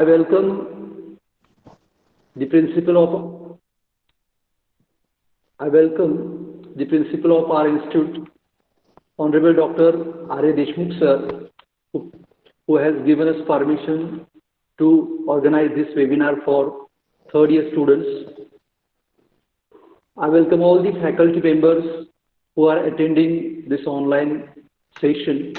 I welcome the principal of I welcome the principal of our institute, Honorable Dr. Arya Deshmukh sir, who, who has given us permission to organize this webinar for third year students. I welcome all the faculty members who are attending this online session.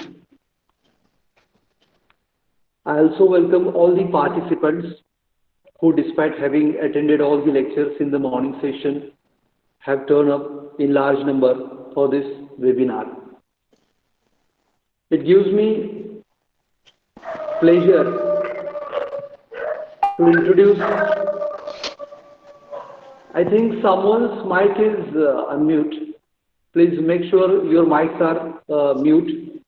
I also welcome all the participants who, despite having attended all the lectures in the morning session, have turned up in large number for this webinar. It gives me pleasure to introduce. I think someone's mic is unmute. Please make sure your mics are mute.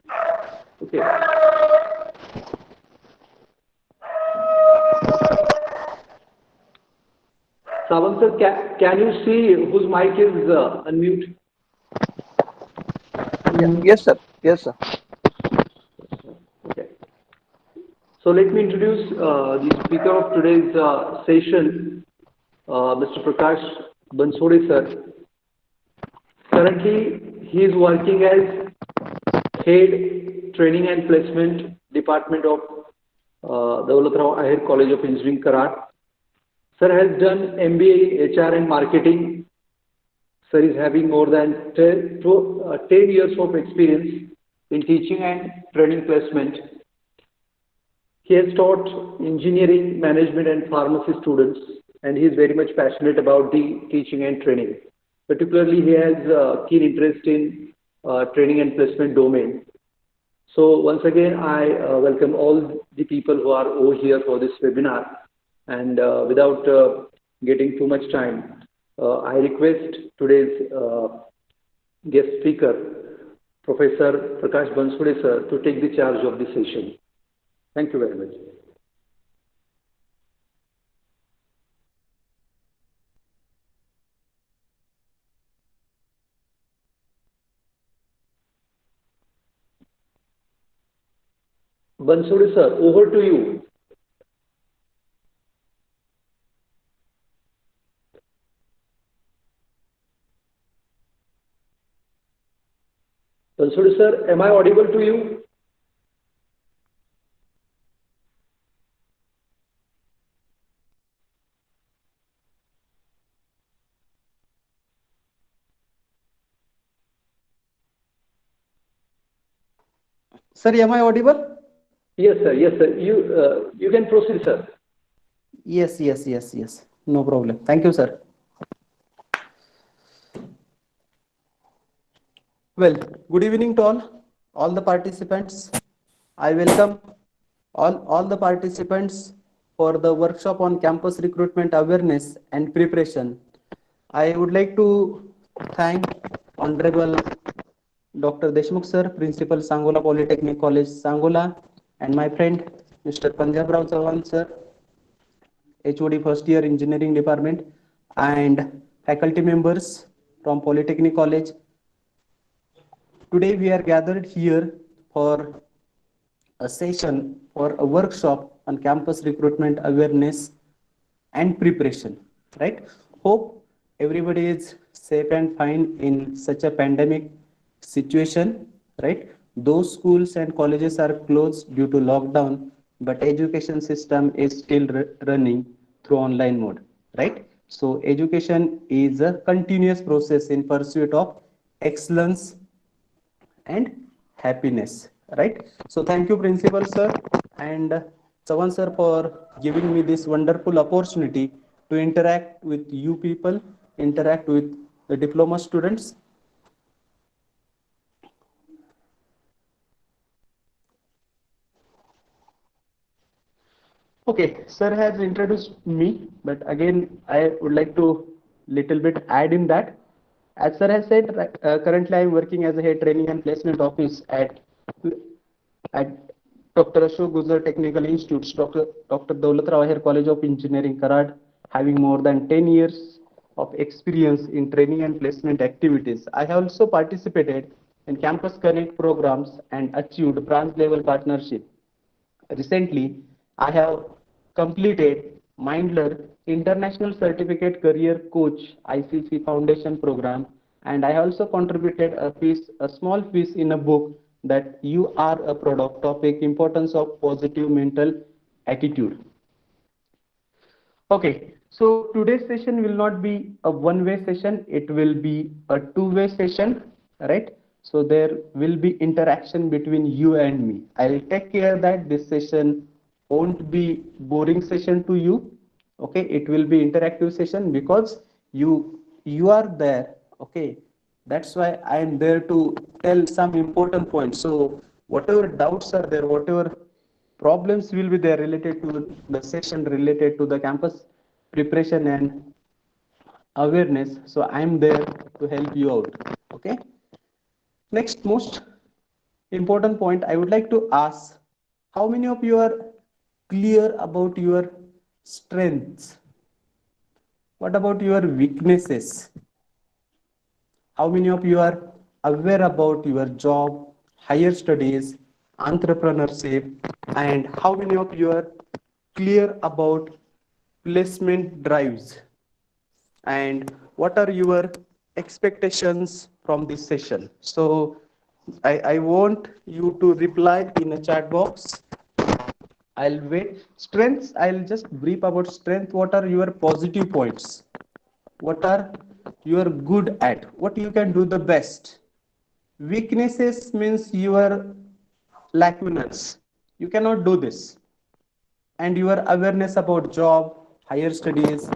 Okay. Savan sir, can you see whose mic is unmute? Yes, sir. Yes, sir. Okay. So let me introduce the speaker of today's session, Mr. Prakash Bansode sir. Currently, he is working as Head Training and Placement Department of Dawlatrao Ahir College of Engineering, Karat. Sir has done MBA in HR and Marketing. Sir is having more than 10 years of experience in teaching and training placement. He has taught engineering, management, and pharmacy students, and he is very much passionate about the teaching and training. Particularly, he has keen interest in training and placement domain. So once again, I welcome all the people who are over here for this webinar. And without getting too much time, I request today's guest speaker, Professor Prakash Bansode sir, to take the charge of the session. Thank you very much. Bansode sir, over to you. Bansode sir, am I audible to you? Sir, am I audible? Yes, sir. Yes, sir. You can proceed, sir. Yes. No problem. Thank you, sir. Well, good evening to all the participants. I welcome all the participants for the workshop on campus recruitment awareness and preparation. I would like to thank Honorable Dr. Deshmukh sir, Principal Sangola Polytechnic College, Sangola, and my friend Mr. Panjabrao Chavan sir, HOD first year engineering department, and faculty members from Polytechnic College. Today we are gathered here for a session or a workshop on campus recruitment awareness and preparation, right? Hope everybody is safe and fine in such a pandemic situation, right? Those schools and colleges are closed due to lockdown, but education system is still running through online mode, right? So education is a continuous process in pursuit of excellence and happiness, right? So thank you, Principal sir and Chavan sir, for giving me this wonderful opportunity to interact with you people, interact with the diploma students. Okay, sir has introduced me, but again, I would like to little bit add in that. As sir has said, currently I am working as a head training and placement office at Dr. Ashok Gujar Technical Institute, Dr. Dawlatrao Ahir College of Engineering, Karad, having more than 10 years of experience in training and placement activities. I have also participated in Campus Connect programs and achieved branch level partnership. Recently, I have completed Mindler International Certificate Career Coach ICC Foundation Program, and I also contributed a small piece in a book that you are a product topic importance of positive mental attitude. Okay, so today's session will not be a one-way session, it will be a two-way session, right? So there will be interaction between you and me. I'll take care that this session won't be boring session to you. Okay, it will be interactive session because you are there. Okay, that's why I am there to tell some important points. So whatever doubts are there, whatever problems will be there related to the session related to the campus preparation and awareness, so I'm there to help you out. Okay, next most important point I would like to ask, how many of you are clear about your strengths? What about your weaknesses? How many of you are aware about your job, higher studies, entrepreneurship, and how many of you are clear about placement drives? And what are your expectations from this session? So I want you to reply in a chat box. I'll wait. Strengths, I'll just brief about strength. What are your positive points? What are you are good at? What you can do the best? Weaknesses means your lacunas. You cannot do this. And your awareness about job, higher studies,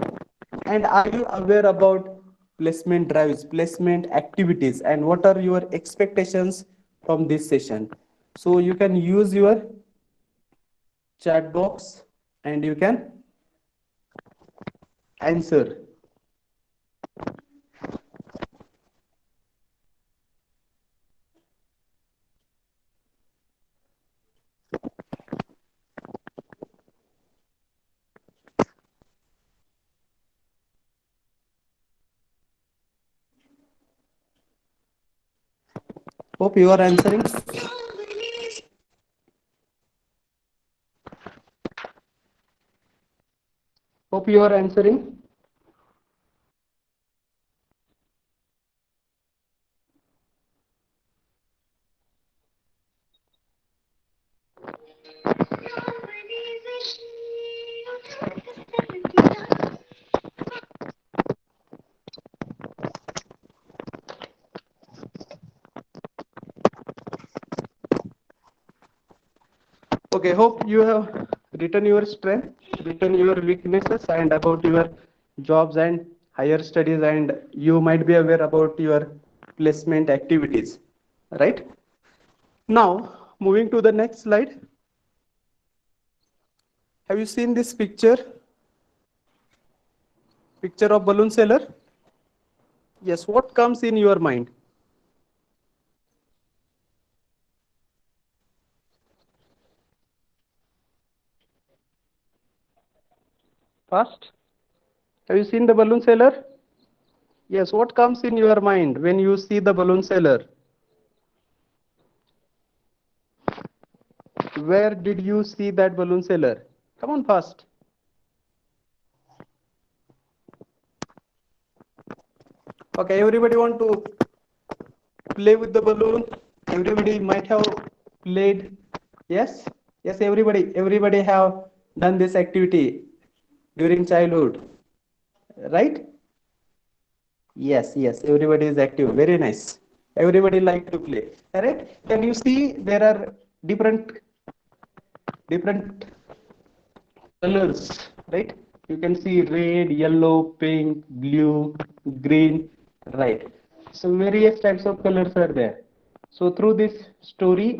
and are you aware about placement drives, placement activities, and what are your expectations from this session? So you can use your chat box and you can answer. Hope you are answering. Hope you are answering. Okay, hope you have written your strength, written your weaknesses, and about your jobs and higher studies, and you might be aware about your placement activities, right? Now, moving to the next slide. Have you seen this picture? Picture of balloon seller? Yes, what comes in your mind? First, have you seen the balloon seller? Yes, what comes in your mind when you see the balloon seller? Where did you see that balloon seller? Come on, fast. Okay, everybody want to play with the balloon? Everybody might have played. Yes? Yes, everybody have done this activity during childhood. Right? Yes, everybody is active. Very nice. Everybody like to play. Alright? Can you see there are different colors, right? You can see red, yellow, pink, blue, green, right? So various types of colors are there. So through this story,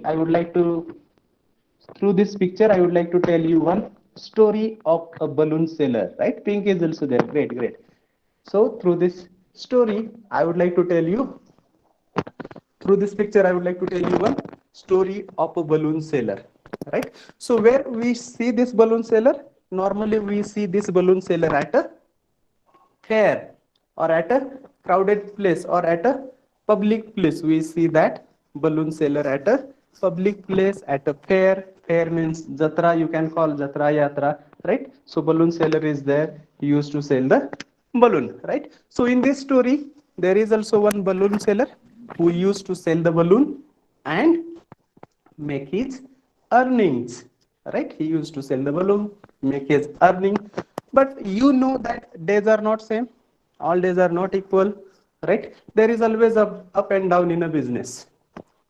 through this picture, I would like to tell you one story of a balloon seller, right? Pink is also there. Great. So through this story, I would like to tell you, through this picture, I would like to tell you one story of a balloon seller, right? So where we see this balloon seller, normally we see this balloon seller at a fair or at a crowded place or at a public place. We see that balloon seller at a public place, at a fair. Fair means jatra, you can call jatra, yatra, right? So balloon seller is there. He used to sell the balloon, right? So in this story, there is also one balloon seller who used to sell the balloon and make his earnings, right? He used to sell the balloon, make his earning. But you know that days are not same. All days are not equal, right? There is always up and down in a business.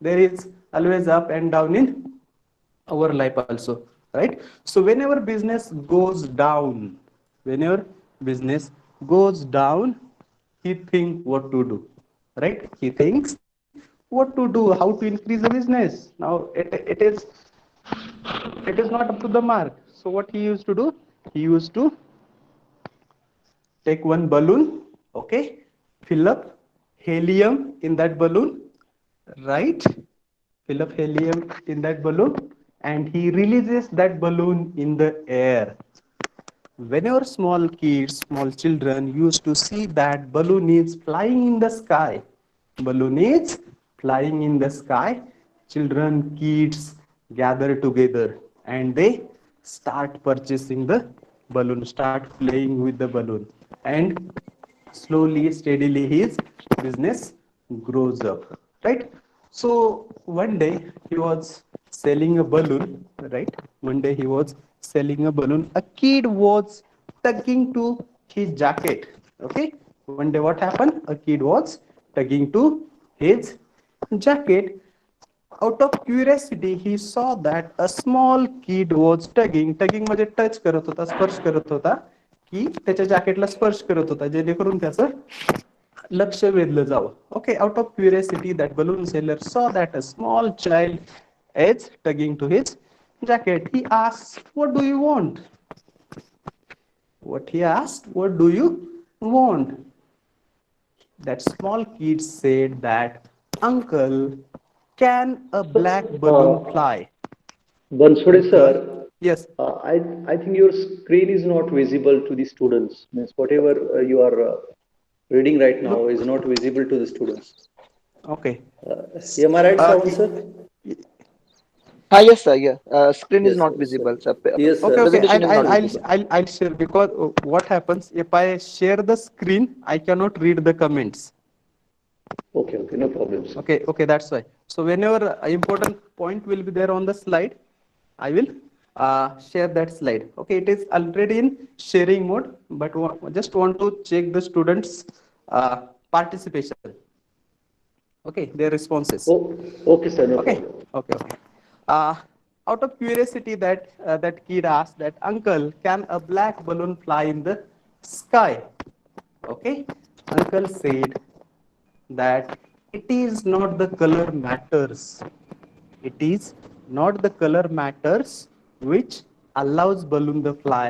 There is always up and down in our life also, right? So whenever business goes down, whenever business goes down, he think what to do, right? He thinks what to do, how to increase the business. Now it is not up to the mark. So what he used to do, he used to take one balloon, okay, fill up helium in that balloon, right? Fill up helium in that balloon, and he releases that balloon in the air. Whenever small kids, small children used to see that balloon is flying in the sky, balloon is flying in the sky, children, kids gather together and they start purchasing the balloon, start playing with the balloon, and slowly, steadily his business grows up, right? So one day he was selling a balloon, right? One day he was selling a balloon. A kid was tugging to his jacket. Okay. One day what happened? A kid was tugging to his jacket. Out of curiosity, he saw that a small kid was tugging म्हणजे touch करत होता, स्पर्श करत होता, की त्याच्या जॅकेटला स्पर्श करत होता, जेणेकरून त्याचं लक्ष वेधलं जावं. Okay, out of curiosity, that balloon seller saw that a small child is tugging to his jacket. He asked, "What do you want?" What he asked, "What do you want?" That small kid said that, "Uncle, can a black balloon Uh, fly?" Banswade Uncle, sir, yes, I think your screen is not visible to the students. Means whatever you are reading right no, now is not visible to the students. okay. Am I right, Uh, Shravan sir? Yes, sir. Yeah. Screen is Yes, not yes, sir. visible, sir. Yes, okay, sir. okay. Presentation is not visible. I'll share because what happens if I share the screen, I cannot read the comments. Okay, okay, no problem, sir. Okay, okay, that's why. So whenever important point will be there on the slide, I will share that slide. Okay, it is already in sharing mode, but just want to check the students' participation. Okay, their responses. Oh, okay, sir, no Okay, problem. okay, okay. Uh, Out of curiosity, that kid asked that, "Uncle, can a black balloon fly in the sky?" Okay, uncle said that it is not the color matters. It is not the color matters which allows balloon to fly,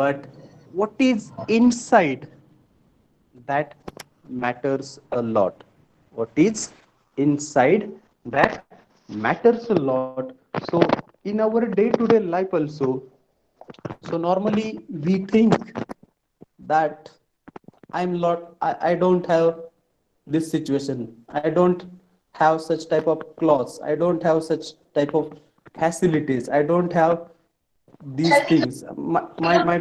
but what is inside that matters a lot. What is inside that matters a lot. So in our day-to-day life also, so normally we think that I don't have this situation. I don't have such type of clothes. I don't have such type of facilities. I don't have these things. My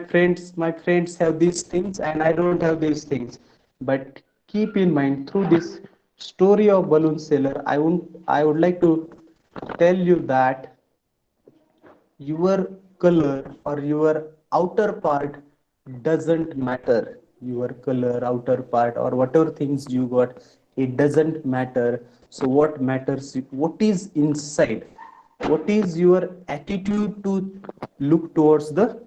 friends have these things and I don't have these things. But keep in mind, through this story of balloon seller, I would like to tell you that your color or your outer part doesn't matter. Your color, outer part, or whatever things you got, it doesn't matter. So what matters, what is inside, what is your attitude to look towards the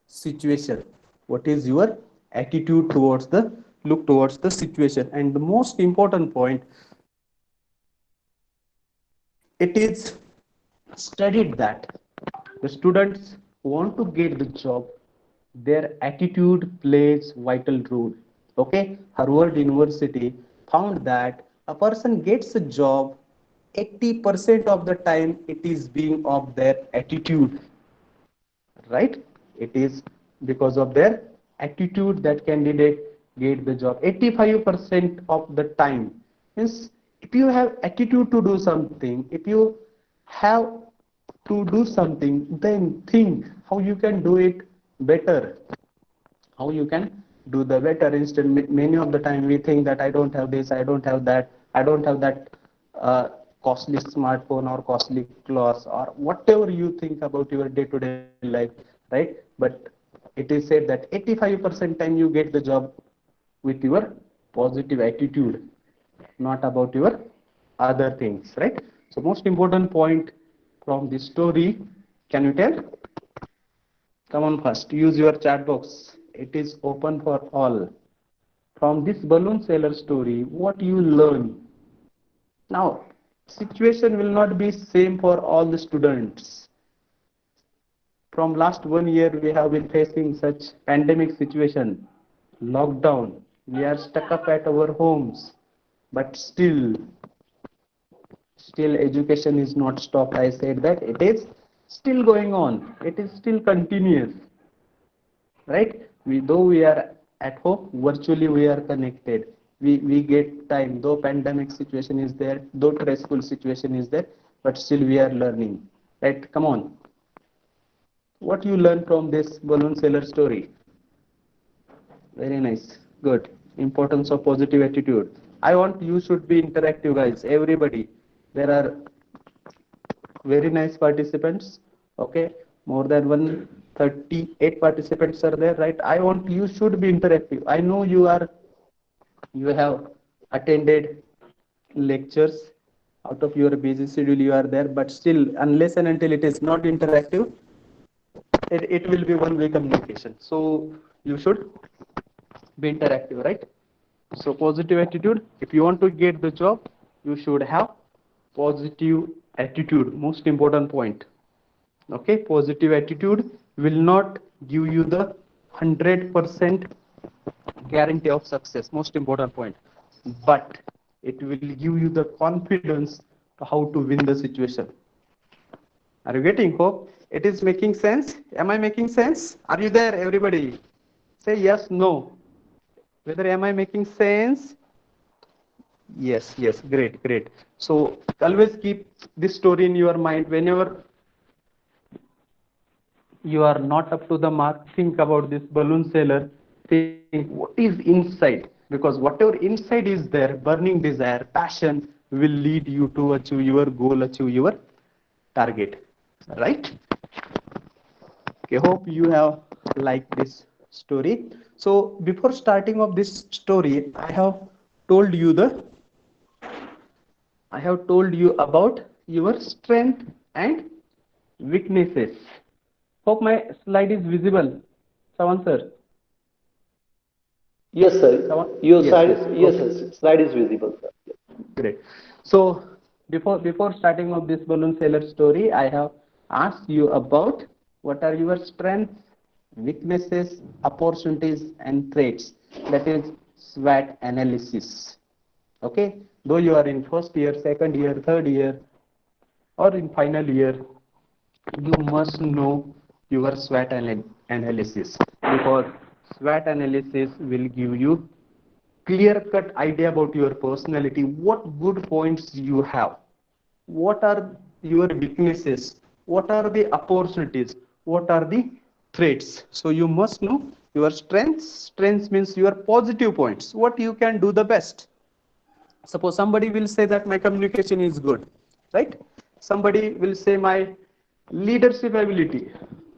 situation, what is your attitude towards the look towards the situation. And the most important point, it is studied that the students want to get the job, their attitude plays vital role. Okay, Harvard University found that a person gets a job 80% of the time it is being of their attitude, right? It is because of their attitude that candidate get the job 85% of the time. Means if you have attitude to do something, if you have to do something, then think how you can do it better, how you can do the better. Instead, many of the time we think that I don't have this, I don't have that, I don't have that costly smartphone or costly clothes or whatever you think about your day-to-day life, right? But it is said that 85% time you get the job with your positive attitude, not about your other things, right? So most important point from this story, can you tell? Come on, first use your chat box, it is open for all. From this balloon seller story, what you learn? Now, situation will not be same for all the students. From last 1 year, we have been facing such pandemic situation, lockdown. We are stuck up at our homes, but still education is not stopped. I said that it is still going on. It is still continuous, right? Though we are at home, virtually we are connected. We get time, though pandemic situation is there, though stressful situation is there, but still we are learning, right? Come on, what you learn from this balloon seller story? Very nice, good. Importance of positive attitude. I want you should be interactive, guys, everybody. There are very nice participants, okay, more than 138 participants are there, right? I want you should be interactive. I know you have attended lectures, out of your busy schedule you are there, but still unless and until it is not interactive, it will be one way communication. So you should be interactive, right? So positive attitude, if you want to get the job, you should have positive attitude, most important point. Okay, positive attitude will not give you the 100% guarantee of success, most important point, but it will give you the confidence how to win the situation. Are you getting? Hope it is making sense. Am I making sense? Are you there, everybody? Say yes, no. Whether am I making sense? Yes, yes, great, great. So always keep this story in your mind. Whenever you are not up to the mark, think about this balloon seller. Think what is inside, because whatever inside is there, burning desire, passion will lead you to achieve your goal, achieve your target, right? Okay, hope you have liked this story. So before starting of this story, told you the I have told you about your strength and weaknesses. Hope my slide is visible. Sawan sir. Yes, sir. Sawan? Your Yes, side, yes. yes, Okay. sir. Slide is visible, sir. Great. So before starting of this balloon seller story, I have asked you about what are your strengths, weaknesses, opportunities, and threats. That is SWOT analysis. Okay. Though you are in first year, second year, third year, or in final year, you must know your SWOT analysis, because SWOT analysis will give you clear cut idea about your personality, what good points you have, what are your weaknesses, what are the opportunities, what are the threats. So you must know your strengths means your positive points, what you can do the best. Suppose somebody will say that my communication is good, right? Somebody will say my leadership ability,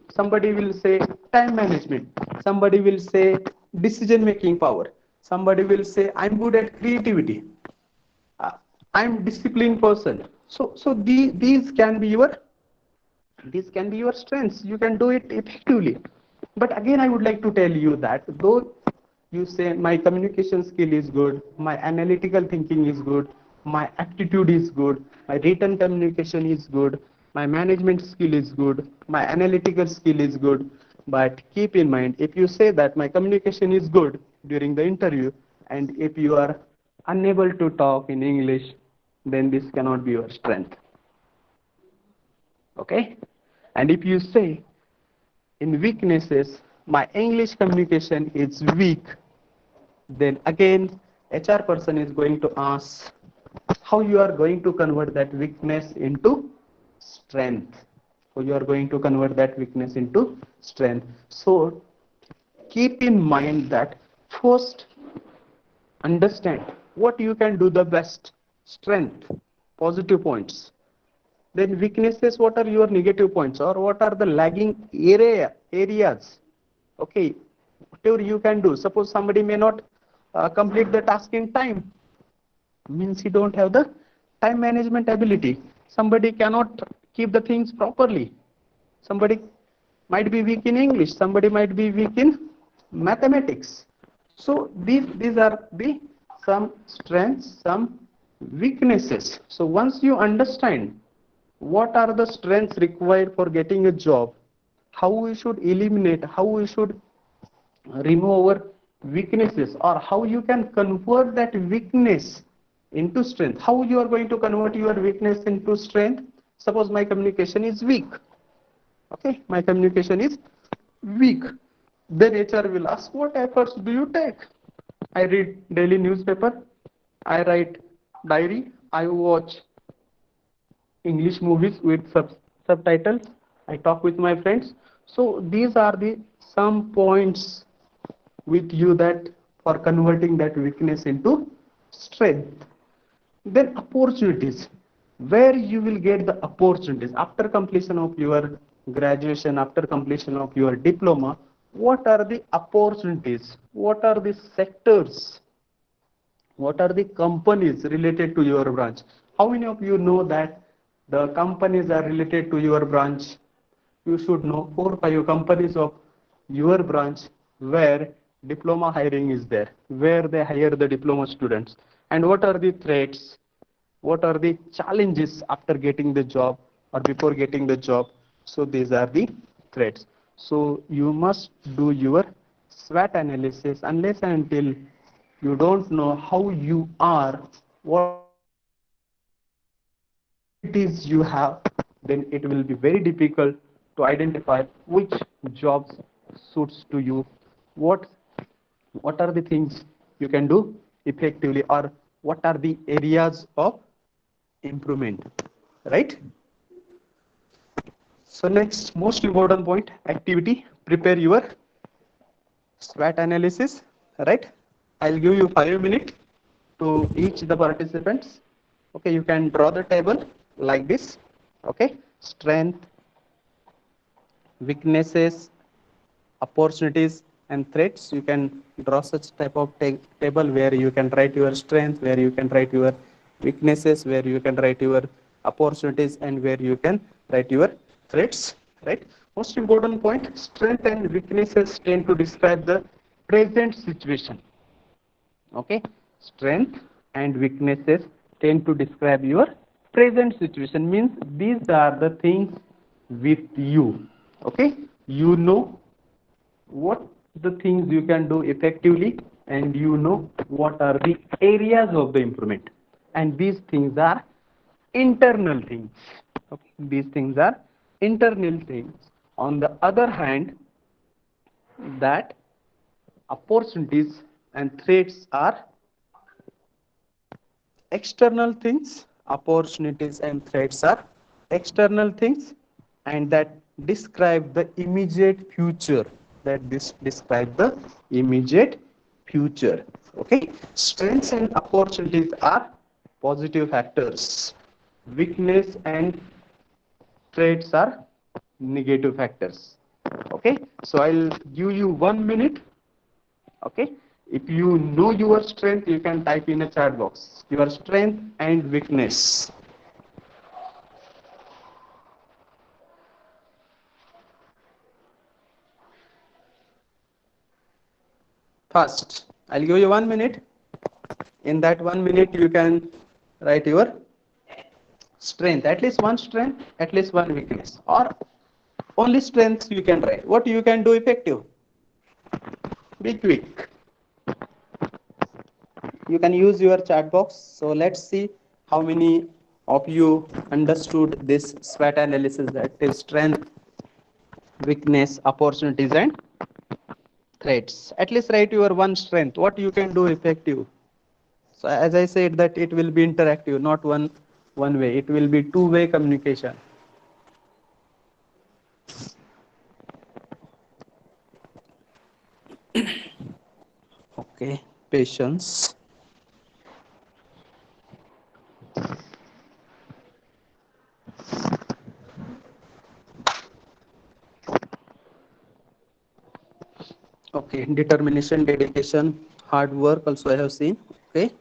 somebody will say time management, somebody will say decision making power, somebody will say I'm good at creativity, uh, I'm disciplined person. So these can be your strengths, you can do it effectively. But again, I would like to tell you that though you say my communication skill is good, my analytical thinking is good, my aptitude is good, my written communication is good, my management skill is good, my analytical skill is good, but keep in mind, if you say that my communication is good during the interview, and if you are unable to talk in English, then this cannot be your strength. Okay? And if you say in weaknesses, my English communication is weak, then again, HR person is going to ask how you are going to convert that weakness into strength. So you are going to convert that weakness into strength. So keep in mind that first understand what you can do the best, strength, positive points. Then weaknesses, what are your negative points or what are the lagging areas? Okay, whatever you can do. Suppose somebody may not complete the task in time, means he don't have the time management ability. Somebody cannot keep the things properly. Somebody might be weak in English, somebody might be weak in mathematics. So these are the some strengths, some weaknesses. So once you understand what are the strengths required for getting a job, how we should eliminate, how we should remove our weaknesses, or how you can convert that weakness into strength. How you are going to convert your weakness into strength? Suppose my communication is weak. Okay, my communication is weak. Then HR will ask, what efforts do you take? I read daily newspaper, I write diary, I watch English movies with subtitles, I talk with my friends. So these are the some points with you that for converting that weakness into strength. Then opportunities, where you will get the opportunities after completion of your graduation, after completion of your diploma. What are the opportunities, what are the sectors, what are the companies related to your branch? How many of you know that the companies are related to your branch? You should know 4 or 5 companies of your branch where diploma hiring is there, where they hire the diploma students. And what are the threats, what are the challenges after getting the job or before getting the job? So these are the threats. So you must do your SWOT analysis. Unless and until you don't know how you are, what abilities you have, then it will be very difficult to identify which jobs suits to you, what what are the things you can do effectively, or what are the areas of improvement, right? So next most important point, activity, prepare your SWOT analysis, right? I'll give you 5 minutes to each the participants. Okay, you can draw the table like this. Okay, strength, weaknesses, opportunities and threats. You can draw such type of table where you can write your strength, where you can write your weaknesses, where you can write your opportunities, and where you can write your threats, right? Most important point, strength and weaknesses tend to describe the present situation. Okay, strength and weaknesses tend to describe your present situation, means these are the things with you. Okay, you know what the things you can do effectively, and you know what are the areas of the improvement, and these things are internal things. Okay, these things are internal things. On the other hand, that opportunities and threats are external things. Opportunities and threats are external things, and that describe the immediate future, that this describe the immediate future. Okay, strengths and opportunities are positive factors, weakness and threats are negative factors. Okay, so I'll give you 1 minute. Okay, if you know your strength, you can type in a chat box your strength and weakness. First, I'll give you 1 minute. In that 1 minute, you can write your strength, at least one strength, at least one weakness, or only strengths you can write. What you can do effective? Be quick. You can use your chat box. So let's see how many of you understood this SWOT analysis, that is strength, weakness, opportunities and threats. At least write your one strength, what you can do effective. So as I said that it will be interactive, not one way, it will be two-way communication. Okay, patience. Okay, determination, dedication, hard work also I have seen. Okay,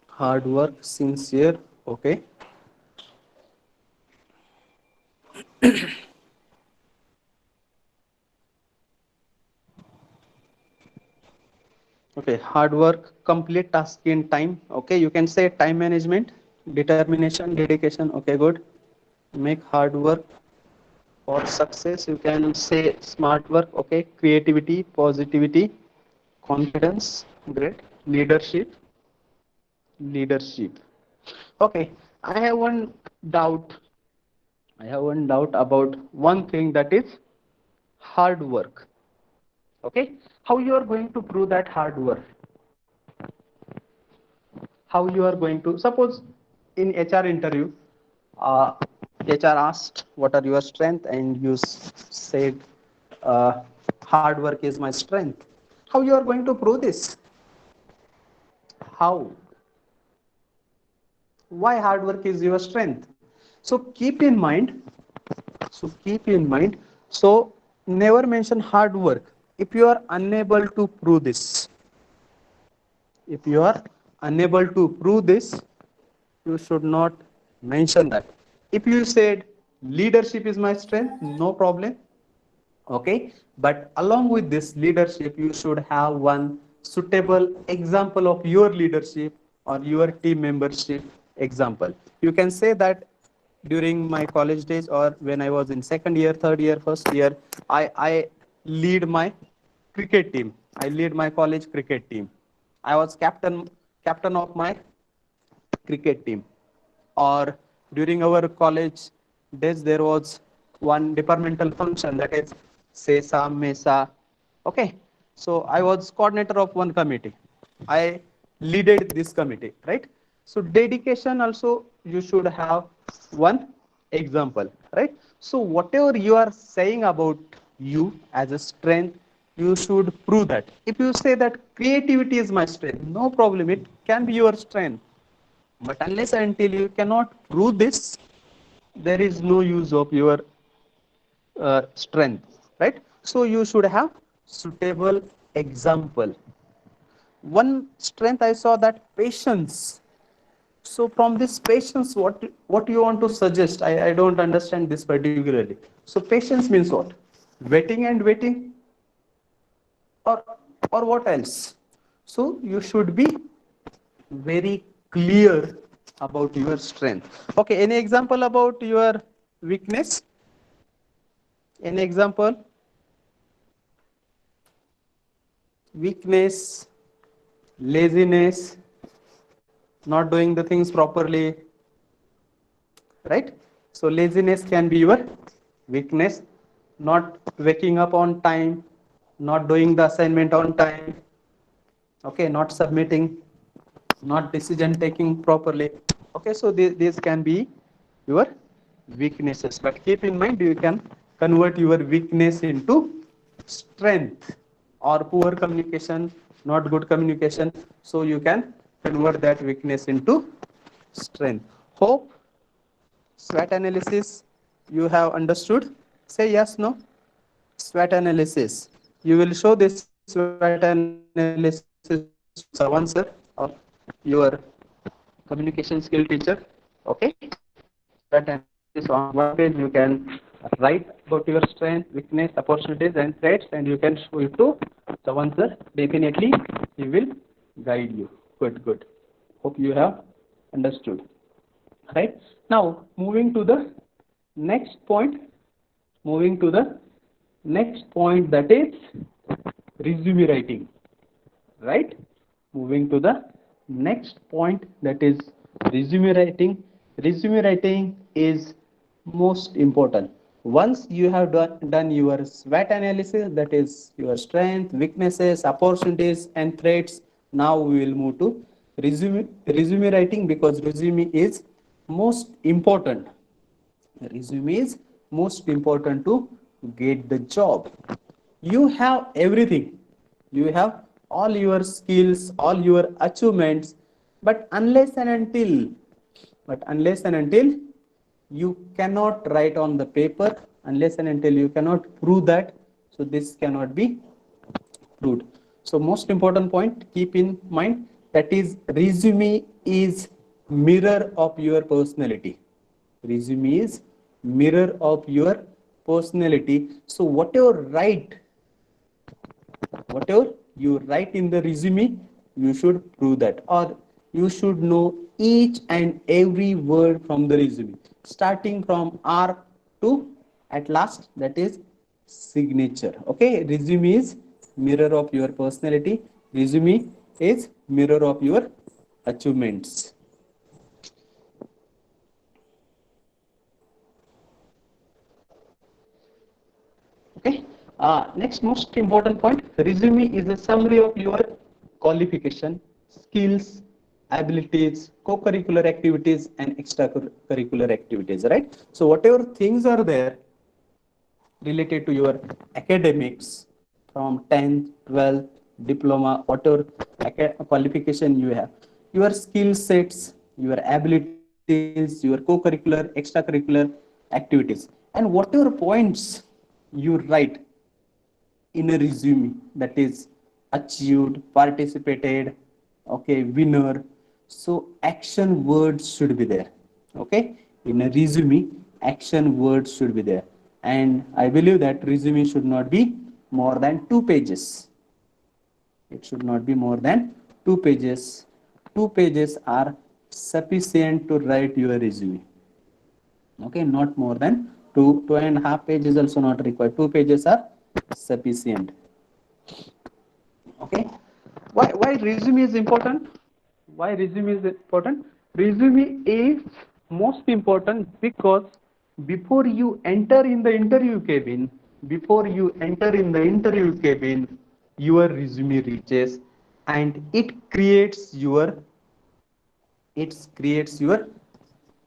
hard work, sincere. Okay, okay, hard work, complete task in time. Okay, you can say time management, determination, dedication. Okay, good. Make hard work for success. You can say smart work. Okay, creativity, positivity, confidence. Great. Leadership, leadership. Okay, I have one doubt. I have one doubt about one thing, that is hard work. Okay, how you are going to prove that hard work? How you are going to, suppose in HR interview, uh, HR asked what are your strength, and you said uh, hard work is my strength. How you are going to prove this? How? Why hard work is your strength? So keep in mind. So keep in mind. So never mention hard work if you are unable to prove this. If you are unable to prove this, you should not mention that. If you said leadership is my strength, no problem. Okay, but along with this leadership, you should have one suitable example of your leadership or your team membership example. You can say that during my college days, or when I was in second year, third year, first year, I lead my cricket team. I lead my college cricket team. I was captain of my cricket team. Or during our college days, there was one departmental function, that is SESA, MESA. Okay, so I was coordinator of one committee. I leaded this committee, right? So dedication also you should have one example, right? So whatever you are saying about you as a strength, you should prove that. If you say that creativity is my strength, no problem, it can be your strength. But unless and until you cannot prove this, there is no use of your strength, right? So you should have suitable example. One strength I saw, that patience. So from this patience, what you want to suggest? I don't understand this particularly. So patience means what? Waiting and waiting, or or what else? So you should be very clear about your strength. Okay, any example about your weakness? Any example? Weakness, laziness, not doing the things properly, right? So laziness can be your weakness. Not waking up on time, not doing the assignment on time, okay, not submitting, not decision taking properly. Okay, so these can be your weaknesses. But keep in mind, you can convert your weakness into strength. Or poor communication, not good communication. So you can convert that weakness into strength. Hope SWOT analysis you have understood. Say yes, no. SWOT analysis. You will show this SWOT analysis to Sawan sir, or your communication skill teacher. Okay. SWOT analysis on one page you can write about your strength, weakness, opportunities and threats, and you can show it to Sawan sir. Definitely he will guide you. Good. Hope you have understood. Right. Now moving to the next point. Moving to the next point, that is resume writing. Right. Moving to the next point, that is resume writing. Resume writing is most important. Once you have done your SWOT analysis, that is your strength, weaknesses, opportunities and threats, now we will move to resume writing, because resume is most important. Resume is most important to get the job. You have everything. You have all your skills, all your achievements, but unless and until you cannot write on the paper, unless and until you cannot prove that, so this cannot be proved. So most important point, keep in mind, that is resume is mirror of your personality. Resume is mirror of your personality. So whatever you write in the resume, you should prove that, or you should know each and every word from the resume, starting from R to at last, that is signature. Okay, resume is mirror of your personality. Resume is mirror of your achievements. Okay. Next most important point, resume is a summary of your qualification, skills, abilities, co-curricular activities, and extracurricular activities, right? So whatever things are there related to your academics from 10th, 12th, diploma, whatever qualification you have, your skill sets, your abilities, your co-curricular, extracurricular activities, and whatever points you write in a resume, that is achieved, participated, okay, winner. So action words should be there. Okay, in a resume, action words should be there. And I believe that resume should not be more than 2 pages. It should not be more than 2 pages. 2 pages are sufficient to write your resume. Okay, not more than 2.5 pages also not required. 2 pages are sufficient. Okay, why resume is important? Why resume is important? Resume is most important because before you enter in the interview cabin, before you enter in the interview cabin, your resume reaches, and it creates your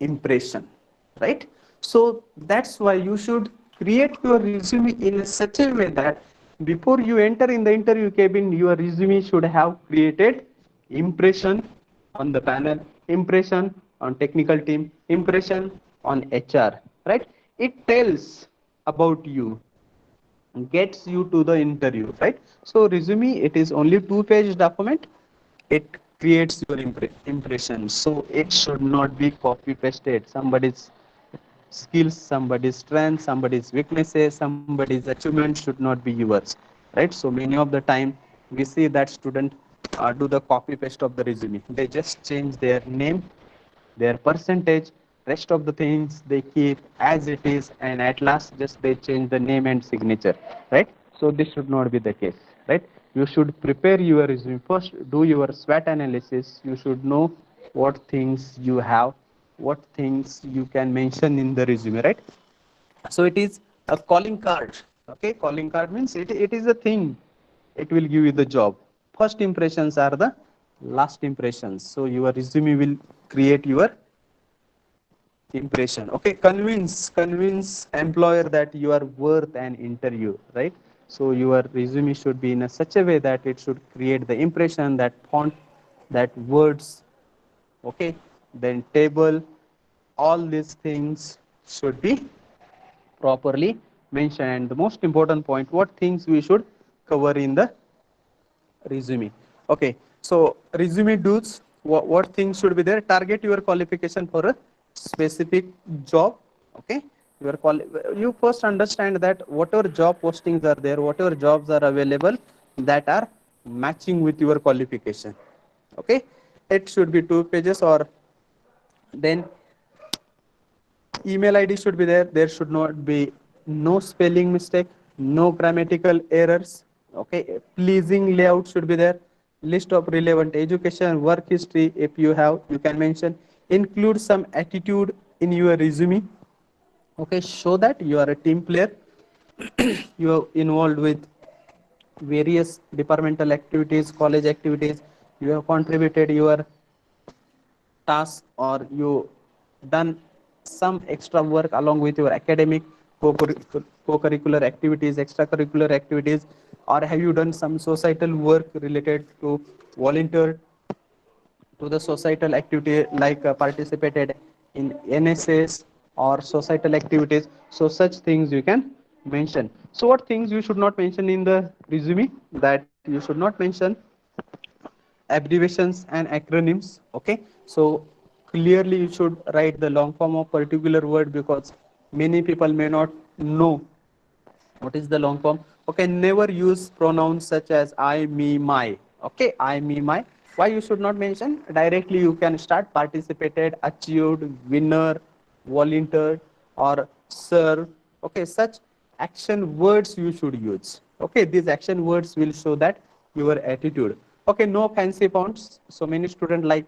impression, right? So that's why you should create your resume in such a way that before you enter in the interview cabin, your resume should have created impression on the panel, impression on technical team, impression on HR, right? It tells about you, gets you to the interview, right? So resume, it is only 2 page document. It creates your impression, so it should not be copy pasted. Somebody's skills, somebody's strength, somebody's weaknesses, somebody's achievement should not be yours, right? So many of the time we see that student do the copy paste of the resume. They just change their name, their percentage, rest of the things they keep as it is, and at last just they change the name and signature, right? So this should not be the case, right? You should prepare your resume first, do your SWOT analysis. You should know what things you have, what things you can mention in the resume, right? So it is a calling card. Okay, calling card means it is a thing, it will give you the job. First impressions are the last impressions, so your resume will create your impression. Okay, convince employer that you are worth an interview, right? So your resume should be in a such a way that it should create the impression, that font, that words, okay, then table, all these things should be properly mentioned. And the most important point, what things we should cover in the resume. Okay, so resume dudes, what things should be there? Target your qualification for a specific job. Okay, you first understand that whatever job postings are there, whatever jobs are available that are matching with your qualification. Okay, it should be 2 pages, or then email ID should be there. There should not be no spelling mistake, no grammatical errors. Okay, pleasing layout should be there. List of relevant education, work history, if you have, you can mention. Include some attitude in your resume. Okay, show that you are a team player. You are involved with various departmental activities, college activities. You have contributed your task, or you done some extra work along with your academic co-curricular activities, extracurricular activities, or have you done some societal work related to volunteer to the societal activity like participated in NSS or societal activities. So such things you can mention. So what things you should not mention in the resume? That you should not mention abbreviations and acronyms. Okay, so clearly you should write the long form of particular word, because many people may not know what is the long form. Okay, never use pronouns such as I, me, my. Okay, I, me, my. Why you should not mention? Directly you can start participated, achieved, winner, volunteer, or serve. Okay, such action words you should use. Okay, these action words will show that your attitude. Okay, no fancy fonts. So many students like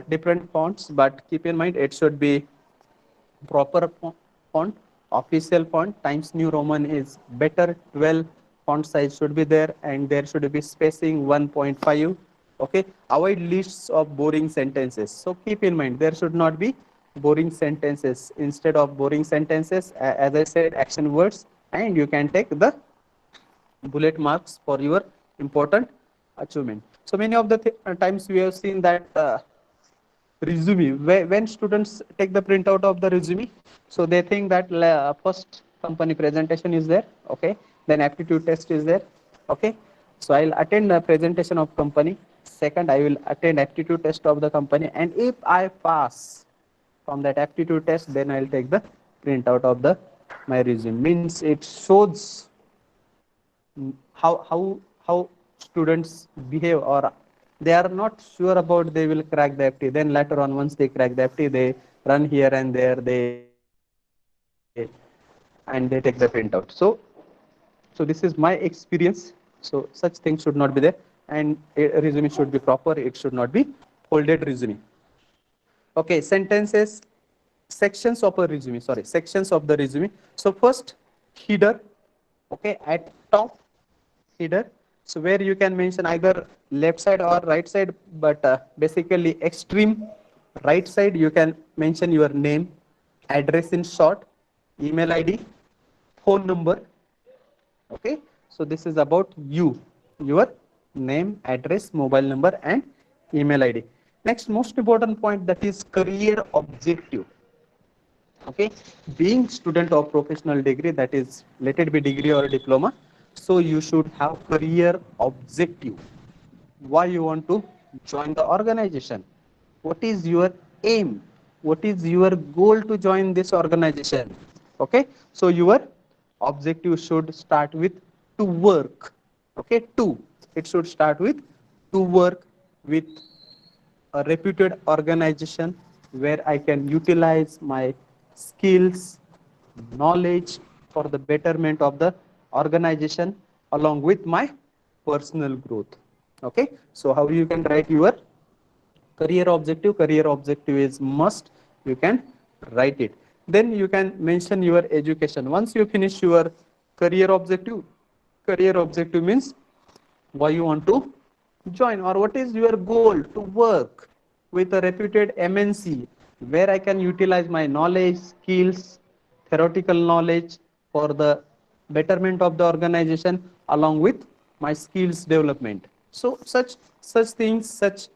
different fonts, but keep in mind it should be proper font, official font. Times New Roman is better. 12 font size should be there, and there should be spacing 1.5. Okay, avoid lists of boring sentences. So keep in mind there should not be boring sentences. Instead of boring sentences, as I said, action words, and you can take the bullet marks for your important achievement. So many of the times we have seen that resume, when students take the printout of the resume, so they think that first company presentation is there, okay, then aptitude test is there, okay, so I'll attend the presentation of company, second I will attend aptitude test of the company, and if I pass from that aptitude test, then I'll take the printout of the my resume. Means it shows how students behave, or they are not sure about they will crack the FT. Then later on, once they crack the FT, they run here and there, they and they take the printout. So this is my experience. So such things should not be there, and a resume should be proper. It should not be folded resume. Okay, sentences, sections of a resume. Sorry, sections of the resume. So first, header. Okay, at top header. So where you can mention either left side or right side, but basically extreme right side you can mention your name, address in short, email ID, phone number. Okay, so this is about you, your name, address, mobile number, and email ID. Next, most important point, that is career objective. Okay, being student of professional degree, that is let it be degree or diploma, so you should have career objective. Why you want to join the organization? What is your aim? What is your goal to join this organization? Okay, so your objective should start with to work. Okay, to, it should start with to work with a reputed organization where I can utilize my skills, knowledge for the betterment of the organization along with my personal growth. Okay, so how you can write your career objective? Career objective is must, you can write it. Then you can mention your education. Once you finish your career objective, career objective means why you want to join, or what is your goal to work with a reputed MNC where I can utilize my knowledge, skills, theoretical knowledge for the betterment of the organization along with my skills development. So such things, such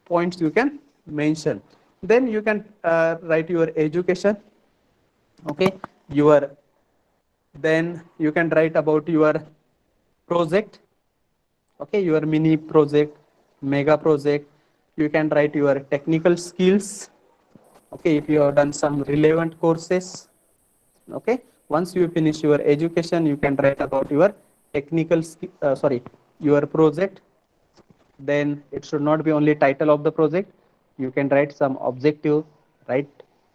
points you can mention. Then you can write your education. Okay, your, then you can write about your project. Okay, your mini project, mega project. You can write your technical skills. Okay, if you have done some relevant courses. Okay, once you finish your education, you can write about your technical your project. Then it should not be only title of the project. You can write some objective, write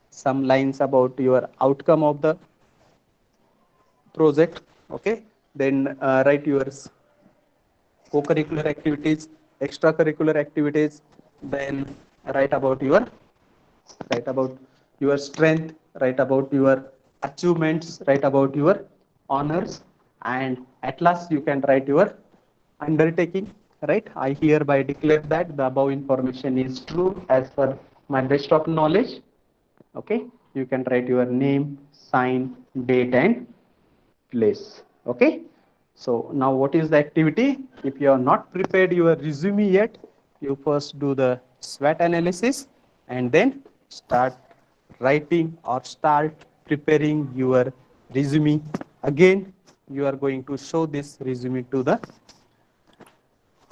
some lines about your outcome of the project. Okay, then write your co-curricular activities, extracurricular activities. Then write about your, write about your strength, write about your achievements, write about your honors, and at last you can write your undertaking. Right, I hereby declare that the above information is true as per my best of knowledge. Okay, you can write your name, sign, date, and place. Okay. So now what is the activity? If you are not prepared your resume yet, you first do the SWOT analysis and then start writing or start preparing your resume. Again, you are going to show this resume to the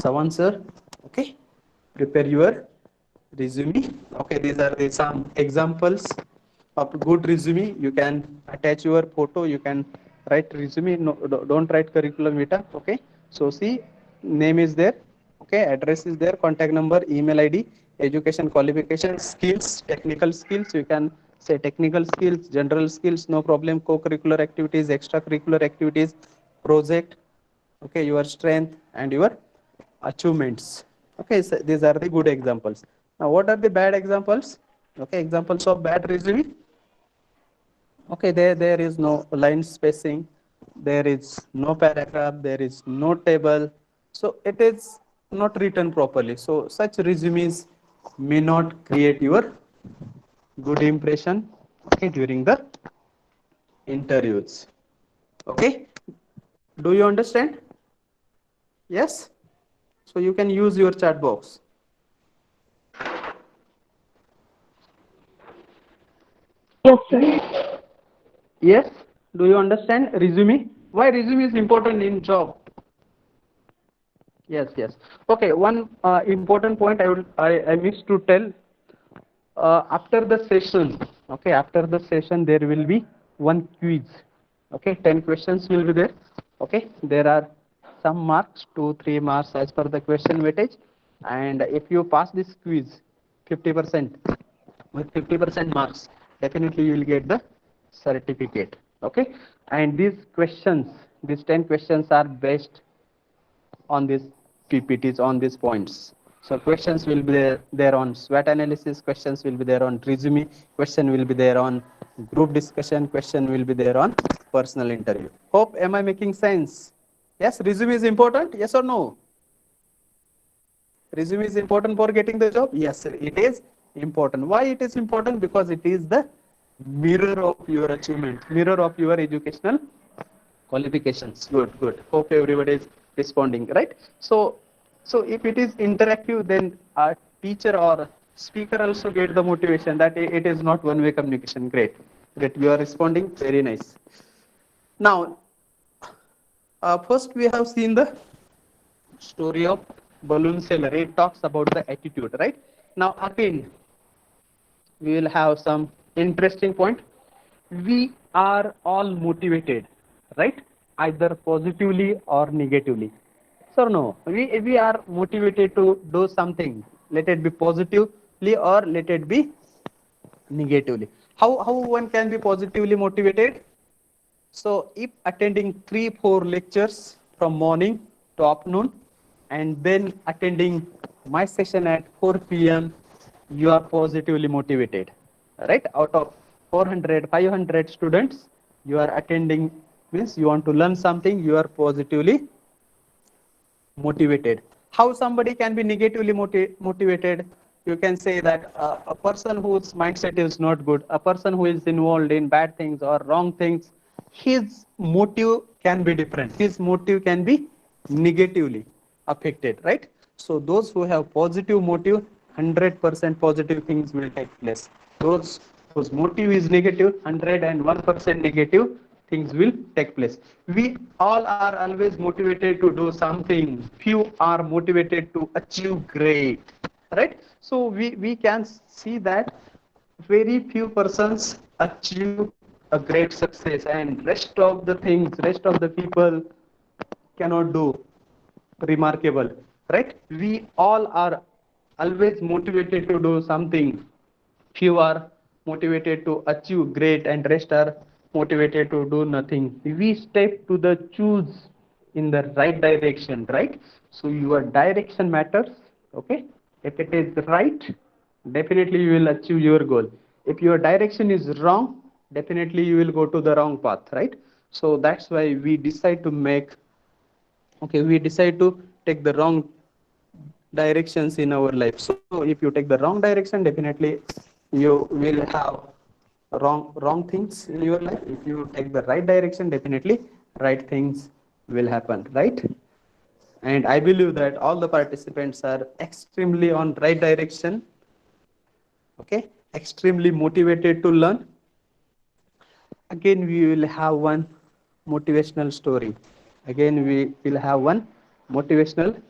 Sawan sir. Okay. Prepare your resume. Okay, these are some examples of good resume. You can attach your photo, you can write resume. No, don't write curriculum vitae. Okay, so see, name is there, okay, address is there, contact number, email ID, education qualification, skills, technical skills. You can say technical skills, general skills, no problem. Co-curricular activities, extracurricular activities, project, okay, your strength and your achievements. Okay, so these are the good examples. Now what are the bad examples? Okay, examples of bad resume. Okay, there is no line spacing, there is no paragraph, there is no table, so it is not written properly. So such resumes may not create your good impression, okay, during the interviews. Okay, do you understand? Yes, so you can use your chat box. Yes, sir. Yes, do you understand resume? Why resume is important in job? Yes, yes. Okay, one important point I missed to tell. After the session, okay, after the session there will be one quiz. Okay, 10 questions will be there. Okay, there are some marks, 2-3 marks as per the question weightage, and if you pass this quiz 50%, with 50% marks, definitely you will get the certificate. Okay, and these questions, these 10 questions are based on these PPTs, on these points. So questions will be there on SWOT analysis, questions will be there on resume, question will be there on group discussion, question will be there on personal interview. Hope, am I making sense? Yes, resume is important, yes or no? Resume is important for getting the job? Yes, it is important. Why it is important? Because it is the mirror of your achievement, mirror of your educational qualifications. Good, good. Hope everybody is responding, right? So if it is interactive, then a teacher or speaker also get the motivation that it is not one-way communication. Great, great. You are responding. Very nice. Now, first we have seen the story of balloon seller. It talks about the attitude, right? Now again, we will have some interesting point. We are all motivated, right? Either positively or negatively. So no, we are motivated to do something. Let it be positively or let it be negatively. How one can be positively motivated? So if attending 3-4 lectures from morning to afternoon and then attending my session at 4 p.m., you are positively motivated, right? Out of 400, 500 students, you are attending, means you want to learn something, you are positively motivated. How somebody can be negatively motivated? You can say that a person whose mindset is not good, a person who is involved in bad things or wrong things, his motive can be different. His motive can be negatively affected, right? So those who have positive motive, 100% positive things will take place. Those whose motive is negative, 101% negative things will take place. We all are always motivated to do something. Few are motivated to achieve great, right? So we can see that very few persons achieve a great success and rest of the things, rest of the people cannot do remarkable, right? We all are always motivated to do something. Few are motivated to achieve great and rest are motivated to do nothing. We step to the choose in the right direction, right? So your direction matters, okay? If it is right, definitely you will achieve your goal. If your direction is wrong, definitely you will go to the wrong path, right? So that's why we decide to make, okay, we decide to take the wrong directions in our life. So if you take the wrong direction, definitely you will have wrong things in your life. If you take the right direction, definitely right things will happen, right? And I believe that all the participants are extremely on right direction, okay, extremely motivated to learn. Again, we will have one motivational story. Again, we will have one motivational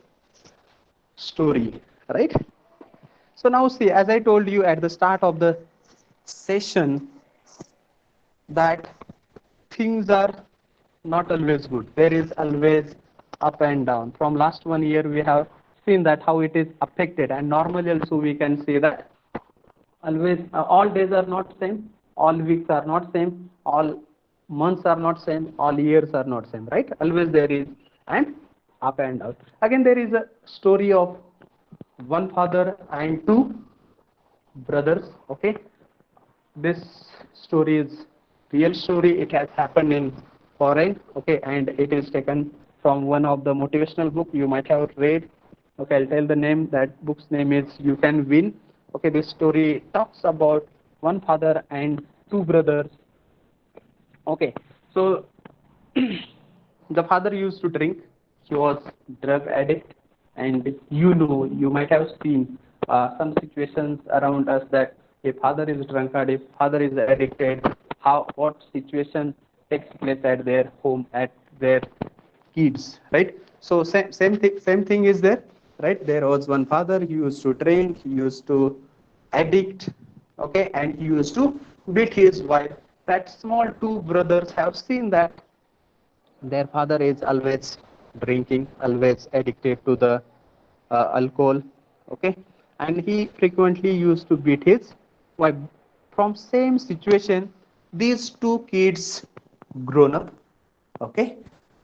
story, right? So now see, as I told you at the start of the session, that things are not always good. There is always up and down. From last 1 year, we have seen that how it is affected, and normally also we can say that always all days are not same, all weeks are not same, all months are not same, all years are not same, right? Always there is an up and down. Again, there is a story of one father and two brothers. Okay, this story is real story. It has happened in foreign. Okay, and it is taken from one of the motivational book you might have read. Okay, I'll tell the name. That book's name is You Can Win. Okay, this story talks about one father and two brothers. Okay, so the father used to drink. He was drug addict, and you might have seen some situations around us that if father is drunkard, if father is addicted, what situation takes place at their home, at their kids, right? So same thing is there, right? There was one father. He used to drink. He used to addict, okay, and he used to beat his wife. That small two brothers have seen that their father is always drinking, always addicted to the alcohol, okay, and he frequently used to beat his wife. From same situation, these two kids grown up, okay,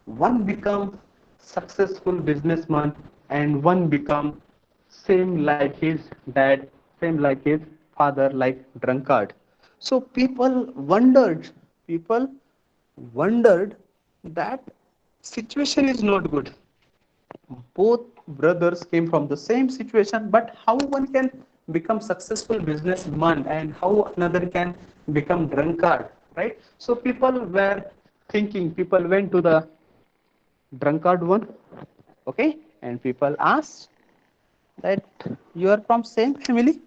one become successful businessman and one become same like his dad, same like his father, like drunkard. So people wondered that situation is not good. Both brothers came from the same situation, but how one can become successful businessman and how another can become drunkard, right? So people were thinking, people went to the drunkard one, okay, and people asked that you are from same family,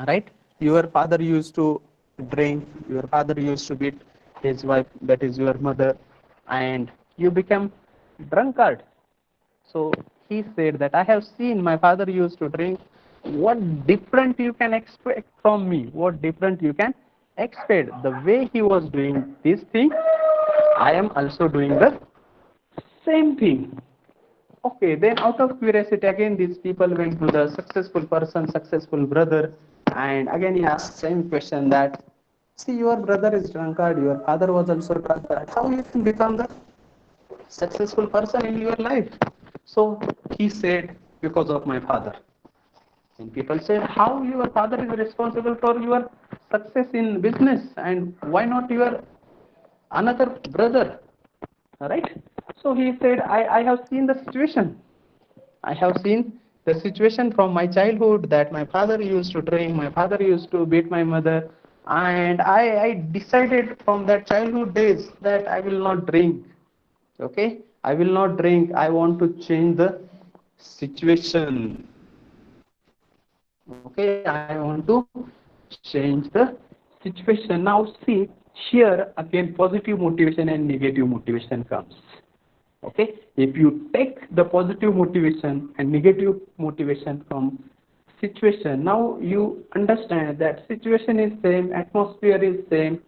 right? Your father used to drink, your father used to beat his wife, that is your mother, and you become drunkard. So he said that I have seen my father used to drink. What different you can expect from me? What different you can expect? The way he was doing this thing, I am also doing the same thing. Okay, then out of curiosity, again these people went to the successful person, successful brother, and again he asked same question that, see, your brother is drunkard, your father was also drunkard. How you can become the successful person in your life? So he said, because of my father. And people said, how your father is responsible for your success in business, and why not your another brother? Right? So he said, I have seen the situation. I have seen the situation from my childhood that my father used to drink, my father used to beat my mother, and I decided from that childhood days that I will not drink. Okay, I will not drink. I want to change the situation. Okay, I want to change the situation. Now see, here again positive motivation and negative motivation comes. Okay, if you take the positive motivation and negative motivation from situation, now you understand that situation is same, atmosphere is same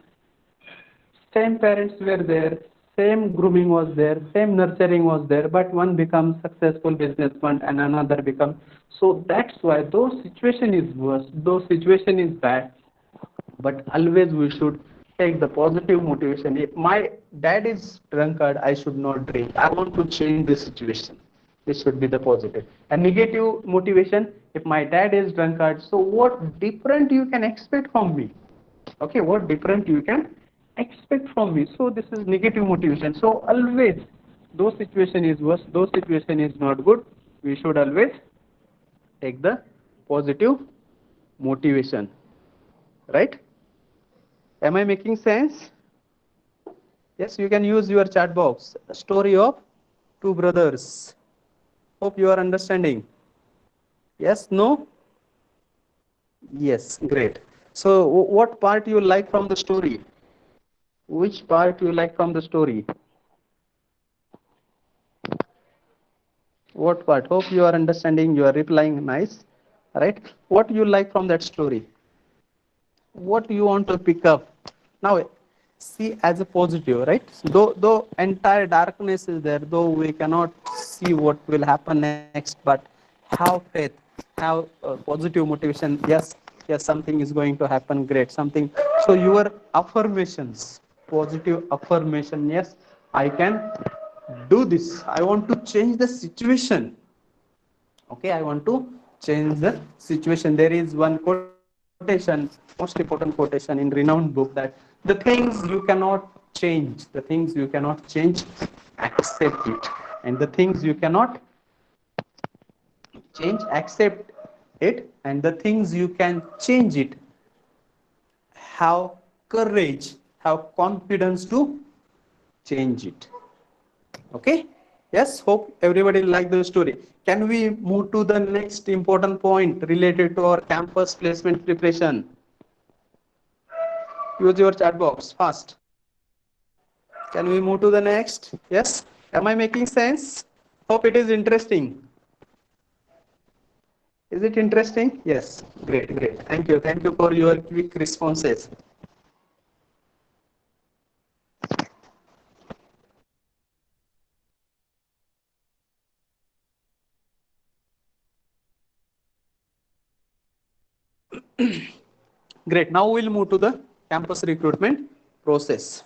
parents were there, same grooming was there, same nurturing was there, but one becomes successful businessman and another becomes. So that's why those situation is worse, those situation is bad, but always we should take the positive motivation. If my dad is drunkard, I should not drink. I want to change the situation. This should be the positive. And negative motivation, if my dad is drunkard, so what different you can expect from me? Okay, what different you can expect from me? So this is negative motivation. So always, those situation is worse, those situation is not good, we should always take the positive motivation, right? Am I making sense? Yes, you can use your chat box. Story of two brothers. Hope you are understanding. Yes, no? Yes, great. So, what part you like from the story? Which part you like from the story? What part? Hope you are understanding. You are replying nice, right? What you like from that story? What you want to pick up? Now, see as a positive, right? Though entire darkness is there, though we cannot see what will happen next, but have faith, have positive motivation. Yes, something is going to happen. Great, something. So your affirmations, positive affirmation. Yes, I can do this. I want to change the situation. Okay, I want to change the situation. There is one quotation, most important quotation in renowned book, that the things you cannot change, the things you cannot change, accept it, and the things you cannot change, accept it, and the things you can change it, have courage, have confidence to change it. Okay, yes, hope everybody like the story. Can we move to the next important point related to our campus placement preparation? Use your chat box fast. Can we move to the next? Yes, am I making sense? Hope it is interesting. Is it interesting? Yes, great, thank you for your quick responses. Great, now we'll move to the campus recruitment process.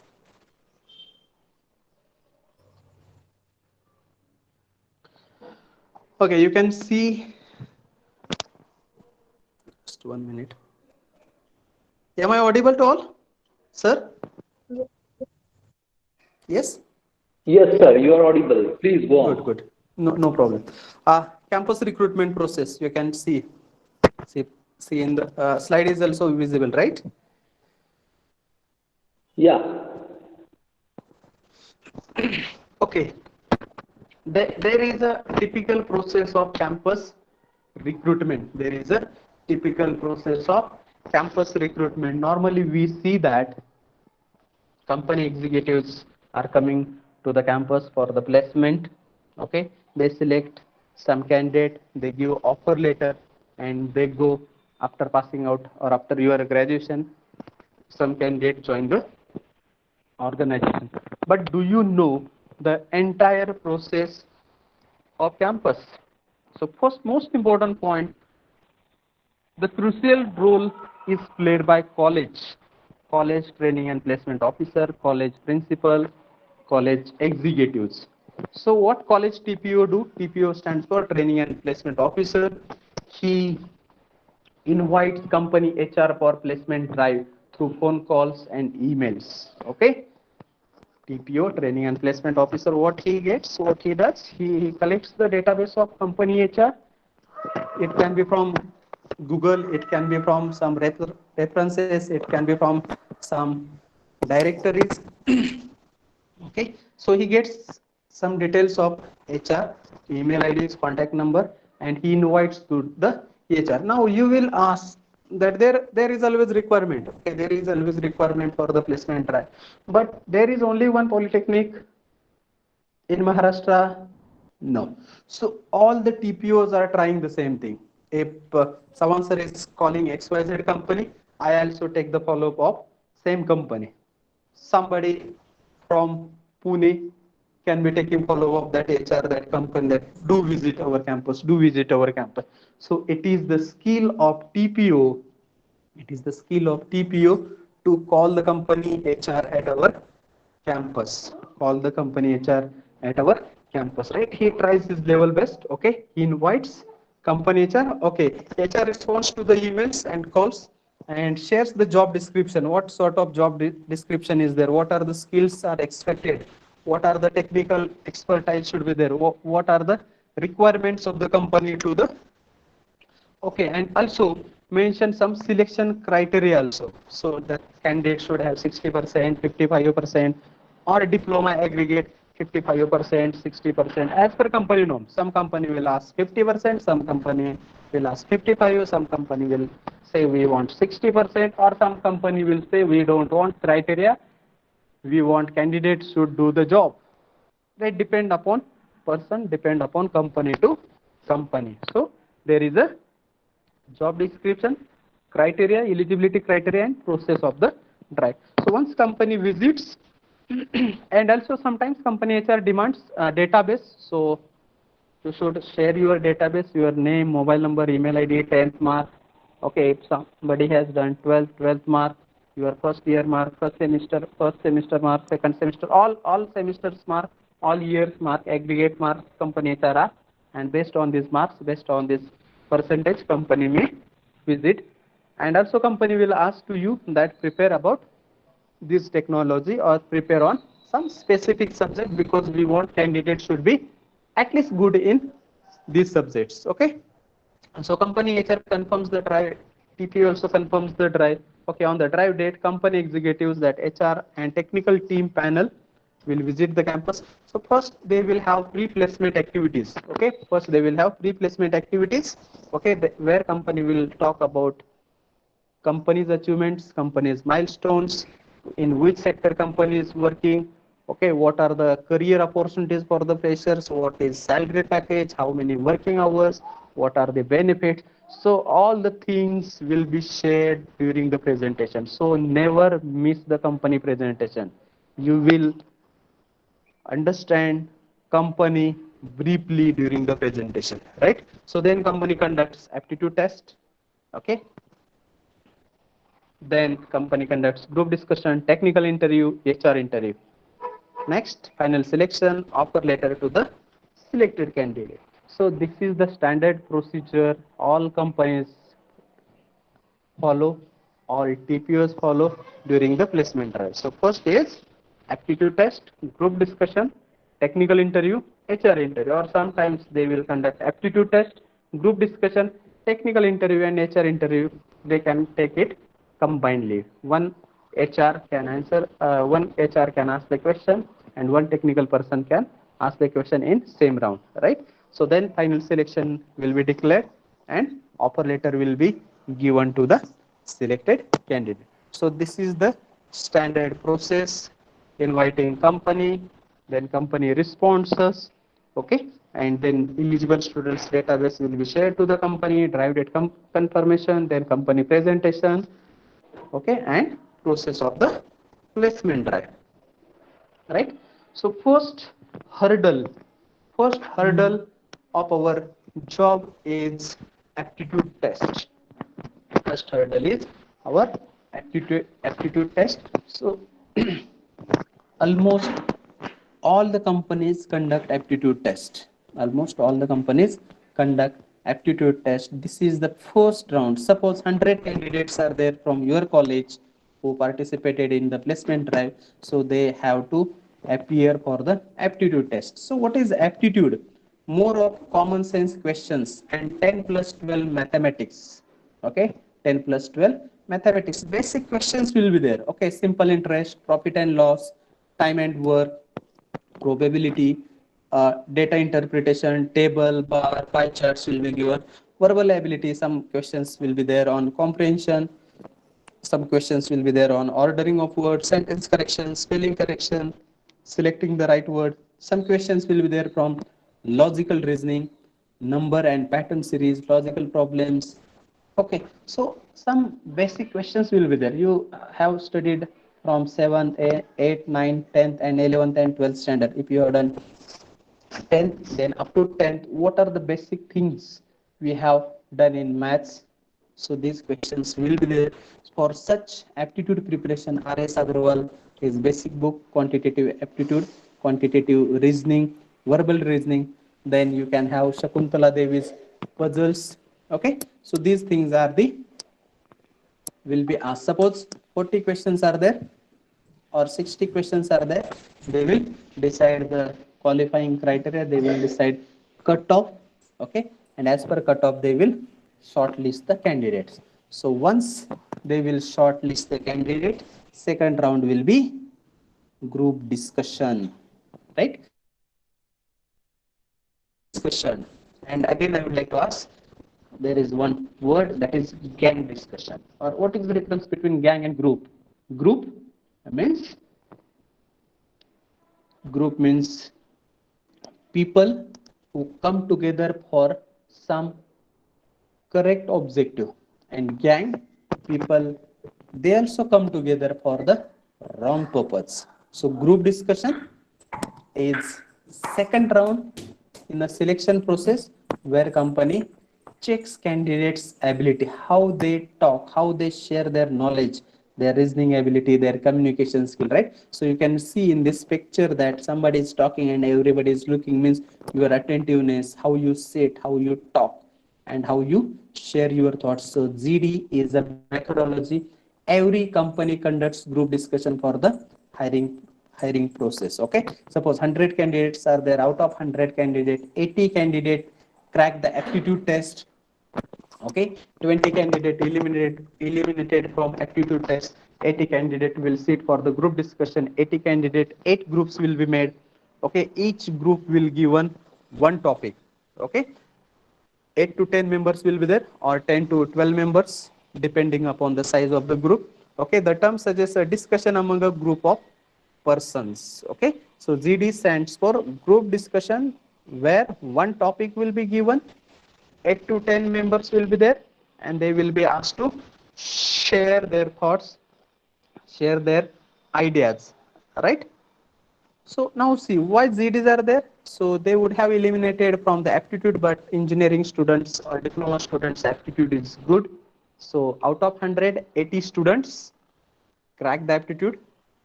Okay, you can see, just 1 minute. Am I audible to all, sir? Yes. Yes, sir, you are audible. Please go on. Good. No problem. Campus recruitment process. You can see, see in the slide is also visible, right? Yeah. Okay. There is a typical process of campus recruitment. There is a typical process of campus recruitment. Normally, we see that company executives are coming to the campus for the placement. Okay, they select some candidate, they give offer letter, and they go after passing out or after your graduation. Some candidate join the organization. But do you know the entire process of campus? So first, most important point, the crucial role is played by college training and placement officer, college principal, college executives. So what college TPO do? TPO stands for training and placement officer. He invites company HR for placement drive through phone calls and emails. Okay. TPO, training and placement officer, what he gets, what he does, he collects the database of company HR. It can be from Google, it can be from some references, it can be from some directories. Okay, so he gets some details of HR, email IDs, contact number, and he invites to the HR. Now you will ask that there is always requirement. Okay, there is always requirement for the placement drive, but there is only one polytechnic in Maharashtra? No. So all the TPOs are trying the same thing. If someone sir is calling XYZ company, I also take the follow-up of same company. Somebody from Pune can be taking follow-up that HR, that company, that do visit our campus, do visit our campus. So it is the skill of TPO, it is the skill of TPO to call the company HR at our campus. Call the company HR at our campus, right? He tries his level best. Okay, he invites company HR. Okay, HR responds to the emails and calls and shares the job description. What sort of job description is there? What are the skills are expected? What are the technical expertise should be there? What are the requirements of the company to the. Okay, and also mention some selection criteria also. So the candidate should have 60%, 55% or diploma aggregate 55%, 60% as per company norm. Some company will ask 50%, some company will ask 55, some company will say we want 60%, or some company will say we don't want criteria, we want candidates should do the job. They depend upon person, depend upon company to company. So there is a job description, criteria, eligibility criteria, and process of the drive. So once company visits, and also sometimes company HR demands database. So you should share your database, your name, mobile number, email ID, 10th mark. Okay, if somebody has done 12th mark, your first year mark, first semester mark, second semester, all semesters mark, all years mark, aggregate marks, company HR are, and based on these marks, based on this percentage, company may visit. And also company will ask to you that prepare about this technology or prepare on some specific subject, because we want candidates should be at least good in these subjects. Okay, and so company HR confirms the drive, TP also confirms the drive. Okay, on the drive date, company executives, that HR and technical team panel will visit the campus. So first they will have pre-placement activities. Okay, first they will have pre-placement activities. Okay, where company will talk about company's achievements, company's milestones, in which sector company is working. Okay, what are the career opportunities for the freshers, what is salary package, how many working hours, what are the benefits. So all the things will be shared during the presentation. So never miss the company presentation. You will understand company briefly during the presentation, right? So then company conducts aptitude test. Okay, then company conducts group discussion, technical interview, HR interview. Next, final selection, offer letter to the selected candidate. So this is the standard procedure all companies follow, all TPOs follow during the placement drive. So first is aptitude test, group discussion, technical interview, HR interview, or sometimes they will conduct aptitude test, group discussion, technical interview, and HR interview. They can take it combinedly. One HR can answer, one HR can ask the question, and one technical person can ask the question in same round, right? So then final selection will be declared, and offer letter will be given to the selected candidate. So this is the standard process. Inviting company, then company responses, okay, and then eligible students database will be shared to the company, drive date confirmation, then company presentation, okay, and process of the placement drive, right? So first hurdle of our job is aptitude test. First hurdle is our aptitude test. So almost all the companies conduct aptitude test. Almost all the companies conduct aptitude test. This is the first round. Suppose 100 candidates are there from your college who participated in the placement drive, so they have to appear for the aptitude test. So what is aptitude? More of common sense questions and 10 plus 12 mathematics. Okay, 10 plus 12 mathematics. Basic questions will be there. Okay, simple interest, profit and loss, time and work, probability, data interpretation, table, bar, pie charts will be given. Verbal ability, some questions will be there on comprehension, some questions will be there on ordering of words, sentence correction, spelling correction, selecting the right word. Some questions will be there from logical reasoning, number and pattern series, logical problems. Okay, so some basic questions will be there. You have studied from 7th, 8th, 9th, 10th, and 11th and 12th standard. If you have done 10th, then up to 10th, what are the basic things we have done in maths? So these questions will be there. For such aptitude preparation, R.S. Agarwal, his basic book, quantitative aptitude, quantitative reasoning, verbal reasoning. Then you can have Shakuntala Devi's puzzles. Okay, so these things are the will be asked. Suppose 40 questions are there or 60 questions are there, they will decide the qualifying criteria, they will decide cutoff. Okay, and as per cutoff they will shortlist the candidates. So once they will shortlist the candidate, second round will be group discussion, right? Discussion. And again, I would like to ask, there is one word that is gang discussion. Or what is the difference between gang and group? Group means people who come together for some correct objective, and gang people, they also come together for the wrong purpose. So group discussion is second round in the selection process where company checks candidates ability, how they talk, how they share their knowledge, their reasoning ability, their communication skill, right? So you can see in this picture that somebody is talking and everybody is looking, means your attentiveness, how you sit, how you talk, and how you share your thoughts. So GD is a methodology. Every company conducts group discussion for the hiring process. Okay, suppose 100 candidates are there. Out of 100 candidates, 80 candidate crack the aptitude test. Okay, 20 candidate eliminated from aptitude test. 80 candidate will sit for the group discussion. 80 candidate, 8 groups will be made. Okay, each group will given one topic. Okay, 8 to 10 members will be there, or 10 to 12 members depending upon the size of the group. Okay, the term suggests a discussion among a group of persons. Okay, so GD stands for group discussion, where one topic will be given, 8 to 10 members will be there, and they will be asked to share their thoughts, share their ideas, right? So now see why ZDs are there. So they would have eliminated from the aptitude, but engineering students or diploma students aptitude is good. So out of 100, 80 students crack the aptitude.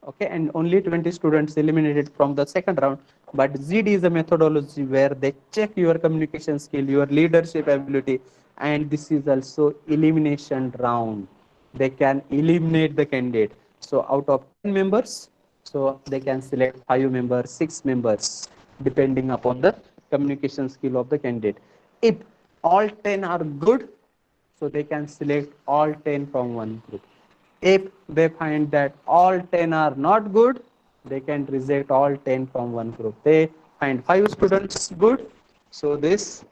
Okay, and only 20 students eliminated from the second round. But ZD is a methodology where they check your communication skill, your leadership ability, and this is also elimination round. They can eliminate the candidate. So out of 10 members, so they can select 5 members, 6 members, depending upon the communication skill of the candidate. If all 10 are good, so they can select all 10 from one group. If they find that all 10 are not good, they can reject all 10 from one group. They find 5 students good, so this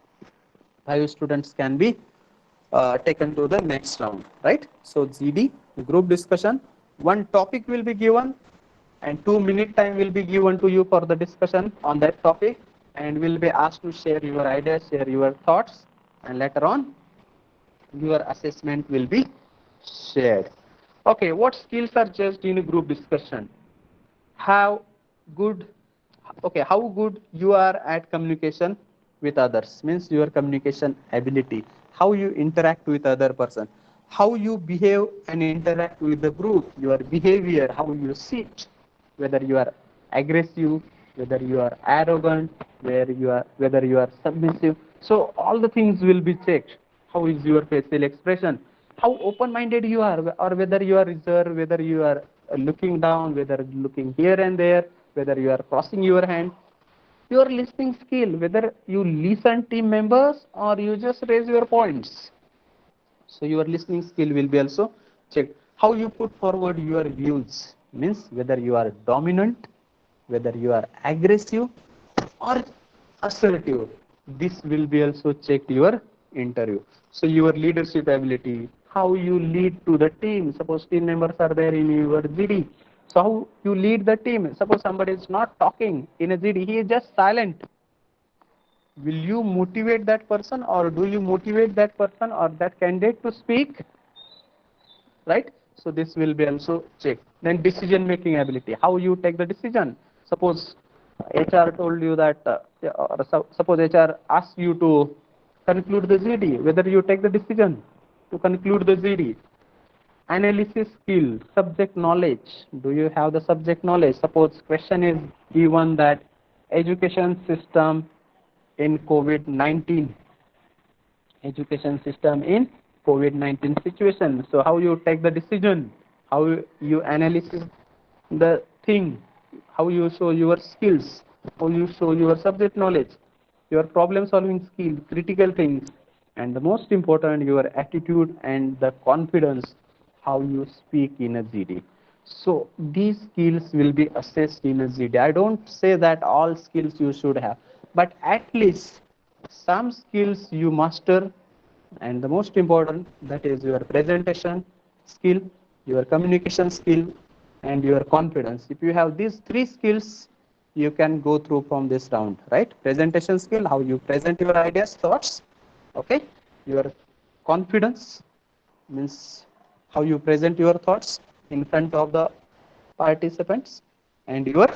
5 students can be taken to the next round, right? So GD, group discussion, one topic will be given and 2 minute time will be given to you for the discussion on that topic, and will be asked to share your ideas, share your thoughts, and later on your assessment will be shared. Okay, what skills are judged in a group discussion? How good, okay, how good you are at communication with others, means your communication ability, how you interact with other person, how you behave and interact with the group, your behavior, how you sit, whether you are aggressive, whether you are arrogant, whether you are submissive. So all the things will be checked. How is your facial expression? How open-minded you are, or whether you are reserved, whether you are looking down, whether looking here and there, whether you are crossing your hand. Your listening skill, whether you listen team members or you just raise your points. So your listening skill will be also checked. How you put forward your views, means whether you are dominant, whether you are aggressive or assertive. This will be also checked your interview. So your leadership ability, how you lead to the team. Suppose team members are there in your GD. So how you lead the team. Suppose somebody is not talking in a GD, he is just silent. Will you motivate that person, or do you motivate that person or that candidate to speak? Right? So this will be also checked. Then decision making ability, how you take the decision. Suppose HR told you that, suppose HR asks you to conclude the GD, whether you take the decision to conclude the GD. Analysis skill, subject knowledge. Do you have the subject knowledge? Suppose question is given that education system in COVID-19, education system in COVID-19 situation. So how you take the decision, how you analyze the thing, how you show your skills, how you show your subject knowledge, your problem solving skill, critical things, and the most important, your attitude and the confidence, how you speak in a GD. So these skills will be assessed in a GD. I don't say that all skills you should have, but at least some skills you master, and the most important, that is your presentation skill, your communication skill, and your confidence. If you have these three skills, you can go through from this round, right? Presentation skill, how you present your ideas, thoughts, okay? Your confidence means how you present your thoughts in front of the participants, and your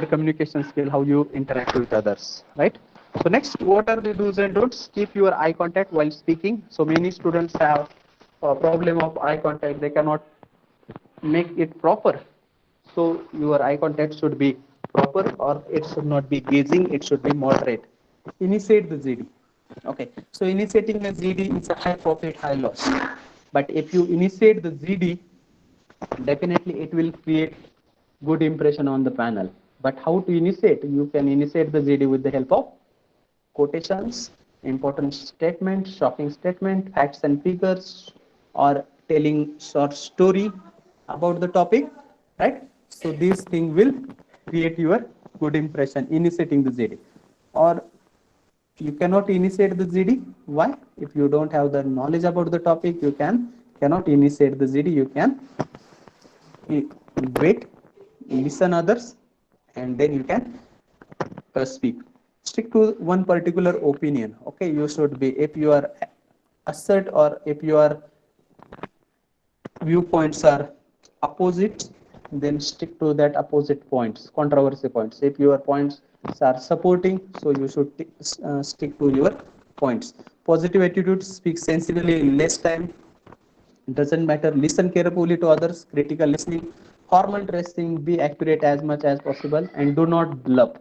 communication skill, how you interact with others, right? So next, what are the do's and don'ts? Keep your eye contact while speaking. So many students have a problem of eye contact, they cannot make it proper. So your eye contact should be proper, or it should not be gazing, it should be moderate. Initiate the GD. Okay, so initiating the GD is a high profit, high loss. But if you initiate the GD, definitely it will create good impression on the panel. But how to initiate? You can initiate the GD with the help of quotations, important statement, shocking statement, facts and figures, or telling short story about the topic, right? So this thing will create your good impression, initiating the GD. Or you cannot initiate the GD. Why? If you don't have the knowledge about the topic, you cannot initiate the GD. You can wait, listen others, and then you can speak. Stick to one particular opinion. Okay, you should be, if you are assert, or if your viewpoints are opposite, then stick to that opposite points, controversy points. If your points are supporting, so you should stick to your points. Positive attitude, speak sensibly in less time. Doesn't matter, listen carefully to others, critical listening, hormone tracing, be accurate as much as possible, and do not bluff.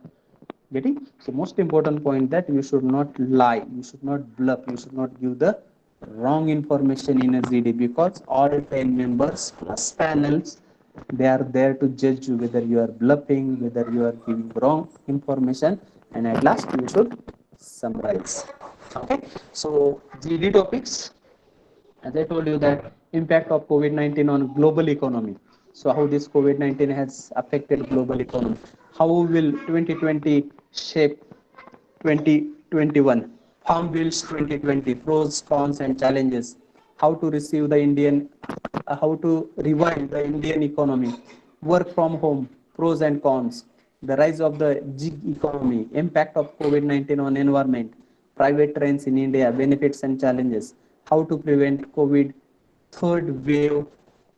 Getting? So most important point, that you should not lie, you should not bluff, you should not give the wrong information in a GD, because all 10 members plus panels, they are there to judge you whether you are bluffing, whether you are giving wrong information, and at last you should summarize. Okay, so GD topics, as I told you, that impact of COVID-19 on global economy. So how this COVID-19 has affected global economy? How will 2020 shape 2021? Farm Bills 2020, pros, cons, and challenges. How to receive the Indian, how to revive the Indian economy. Work from home, pros and cons. The rise of the gig economy, impact of COVID-19 on environment, private trains in India, benefits and challenges, how to prevent COVID third wave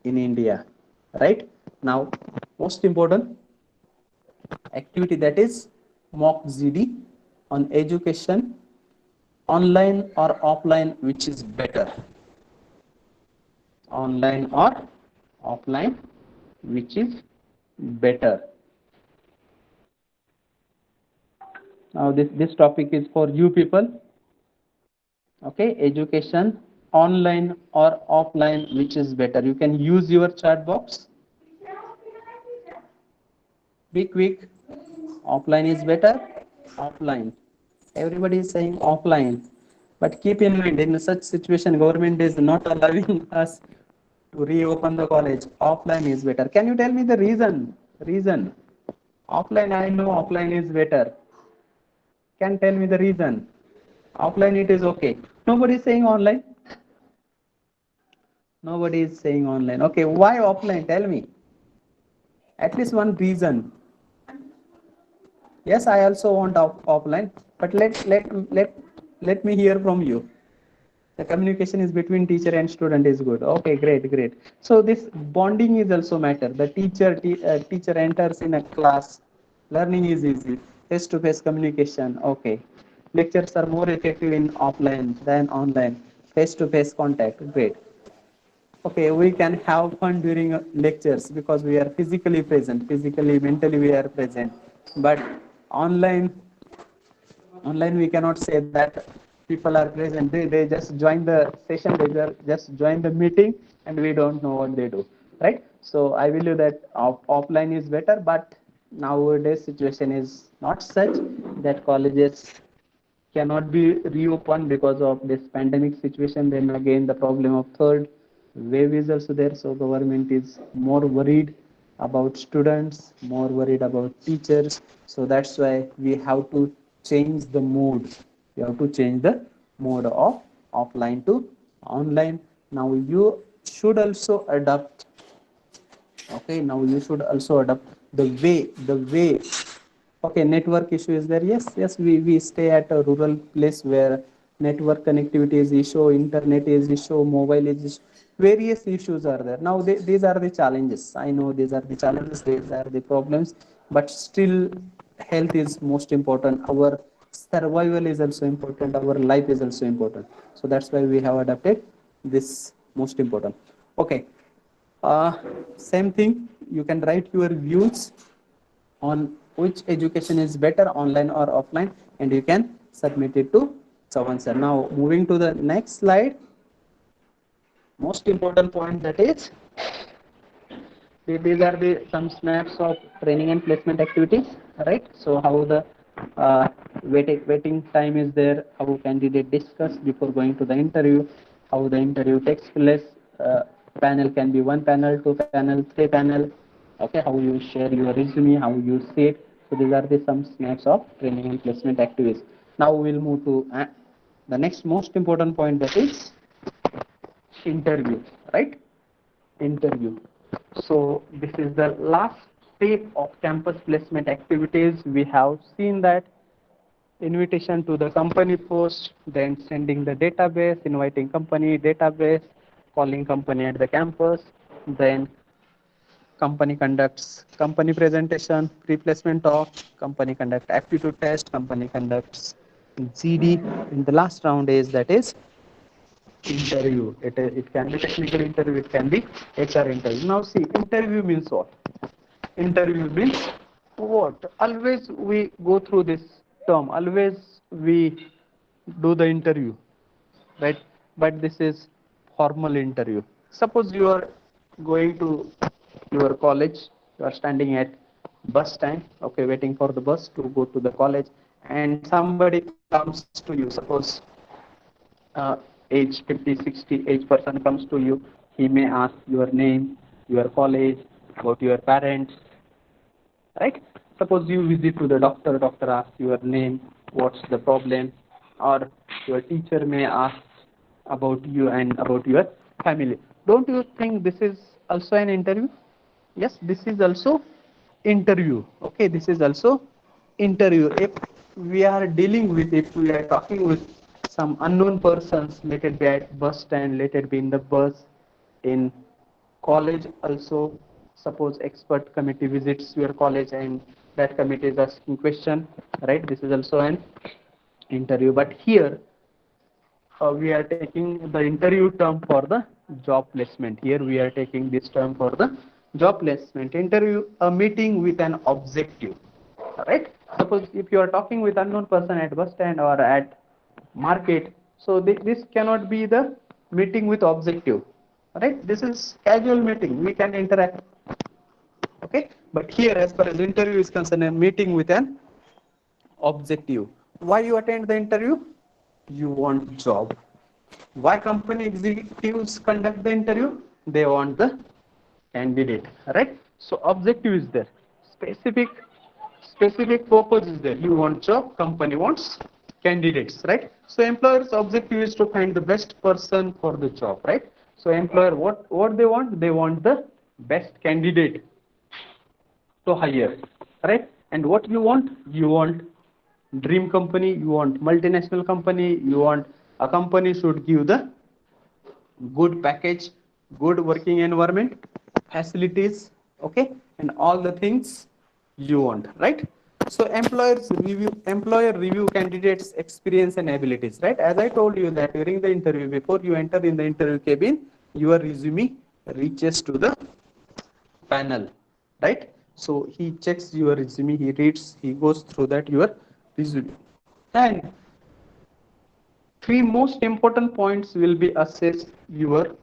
in India, right? Now, most important activity, that is mock GD on education, online or offline, which is better? Online or offline, which is better? Now, this topic is for you people. Okay, education, online or offline, which is better? You can use your chat box. Be quick. Offline is better. Offline. Everybody is saying offline. But keep in mind, in such situation, government is not allowing us to reopen the college. Offline is better. Can you tell me the reason? Reason. Offline, I know offline is better. Can tell me the reason? Offline it is okay. Nobody is saying online. Nobody is saying online. Okay, why offline? Tell me. At least one reason. Yes, I also want offline, but let me hear from you. The communication is between teacher and student is good. Okay, great. So this bonding is also matter. The teacher enters in a class, learning is easy. Face-to-face communication. Okay, lectures are more effective in offline than online. Face-to-face contact. Great. Okay, we can have fun during lectures because we are physically present, physically, mentally we are present. But online, we cannot say that people are present. They just join the session, they just join the meeting, and we don't know what they do, right? So I believe that offline is better, but nowadays situation is not such that colleges cannot be reopened because of this pandemic situation. Then again, the problem of third wave is also there. So government is more worried about students, more worried about teachers. So that's why we have to change the mode. We have to change the mode of offline to online. Now you should also adapt. Okay, now you should also adapt the way. Okay, network issue is there. Yes, we stay at a rural place where network connectivity is issue, internet is issue, mobile is issue, various issues are there. Now these are the challenges. I know these are the challenges, these are the problems, but still health is most important. Our survival is also important. Our life is also important. So that's why we have adapted this most important. Okay. Uh, Same thing, you can write your views on which education is better, online or offline, and you can submit it to Chavan sir. Now moving to the next slide, most important point, that is these are the some snaps of training and placement activities, right? So how the waiting time is there, how candidate discuss before going to the interview, how the interview takes place, uh, panel can be one panel, two panel, three panel, okay, how you share your resume, how you see it. So these are the some snaps of training and placement activities. Now we'll move to the next most important point, that is interview, right? Interview. So this is the last step of campus placement activities. We have seen that invitation to the company post, then sending the database, inviting company database, calling company at the campus, then company conducts company presentation, pre-placement talk, company conduct aptitude test, company conducts GD, and the last round is, that is interview. It can be technical interview, it can be HR interview. Now see, interview means what? Interview means what? Always we go through this term, always we do the interview, right? But this is formal interview. Suppose you are going to your college, you are standing at bus stand, okay, waiting for the bus to go to the college, and somebody comes to you. Suppose age 50, 60 age person comes to you. He may ask your name, your college, about your parents, right? Suppose you visit to the doctor asks your name, what's the problem, or your teacher may ask about you and about your family. Don't you think this is also an interview? Yes, this is also interview. Okay, this is also interview. If we are dealing with, if we are talking with some unknown persons, let it be at bus stand, let it be in the bus, in college also. Suppose expert committee visits your college and that committee is asking question, right? This is also an interview. But here we are taking the interview term for the job placement. Here we are taking this term for the job placement. Interview, a meeting with an objective, right? Suppose if you are talking with unknown person at bus stand or at market, so this cannot be the meeting with objective, right? This is casual meeting, we can interact, okay? But here, as far as interview is concerned, a meeting with an objective. Why you attend the interview? You want job. Why company executives conduct the interview? They want the candidate, right? So objective is there, specific purpose is there. You want job, company wants candidates, right? So employer's objective is to find the best person for the job, right? So employer, what they want? They want the best candidate to hire, right? And what you want? You want dream company, you want multinational company, you want a company should give the good package, good working environment, facilities, okay, and all the things you want, right? So employer review candidates experience and abilities, right? As I told you that during the interview, before you enter in the interview cabin, your resume reaches to the panel, right? So he checks your resume, he reads, he goes through that your resume, and three most important points will be assessed your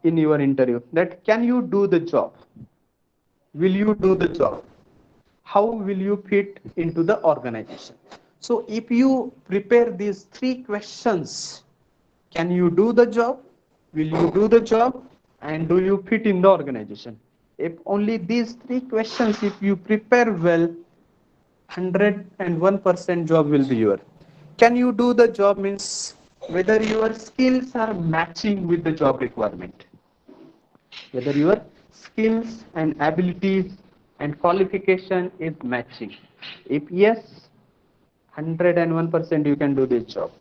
in your interview. That can you do the job? Will you do the job? How will you fit into the organization? So if you prepare these three questions, can you do the job? will you do the job, and do you fit in the organization? If only these three questions, if you prepare well, 101% job will be your. Can you do the job means whether your skills are matching with the job requirement, whether your skills and abilities and qualification is matching. If yes, 101% you can do this job.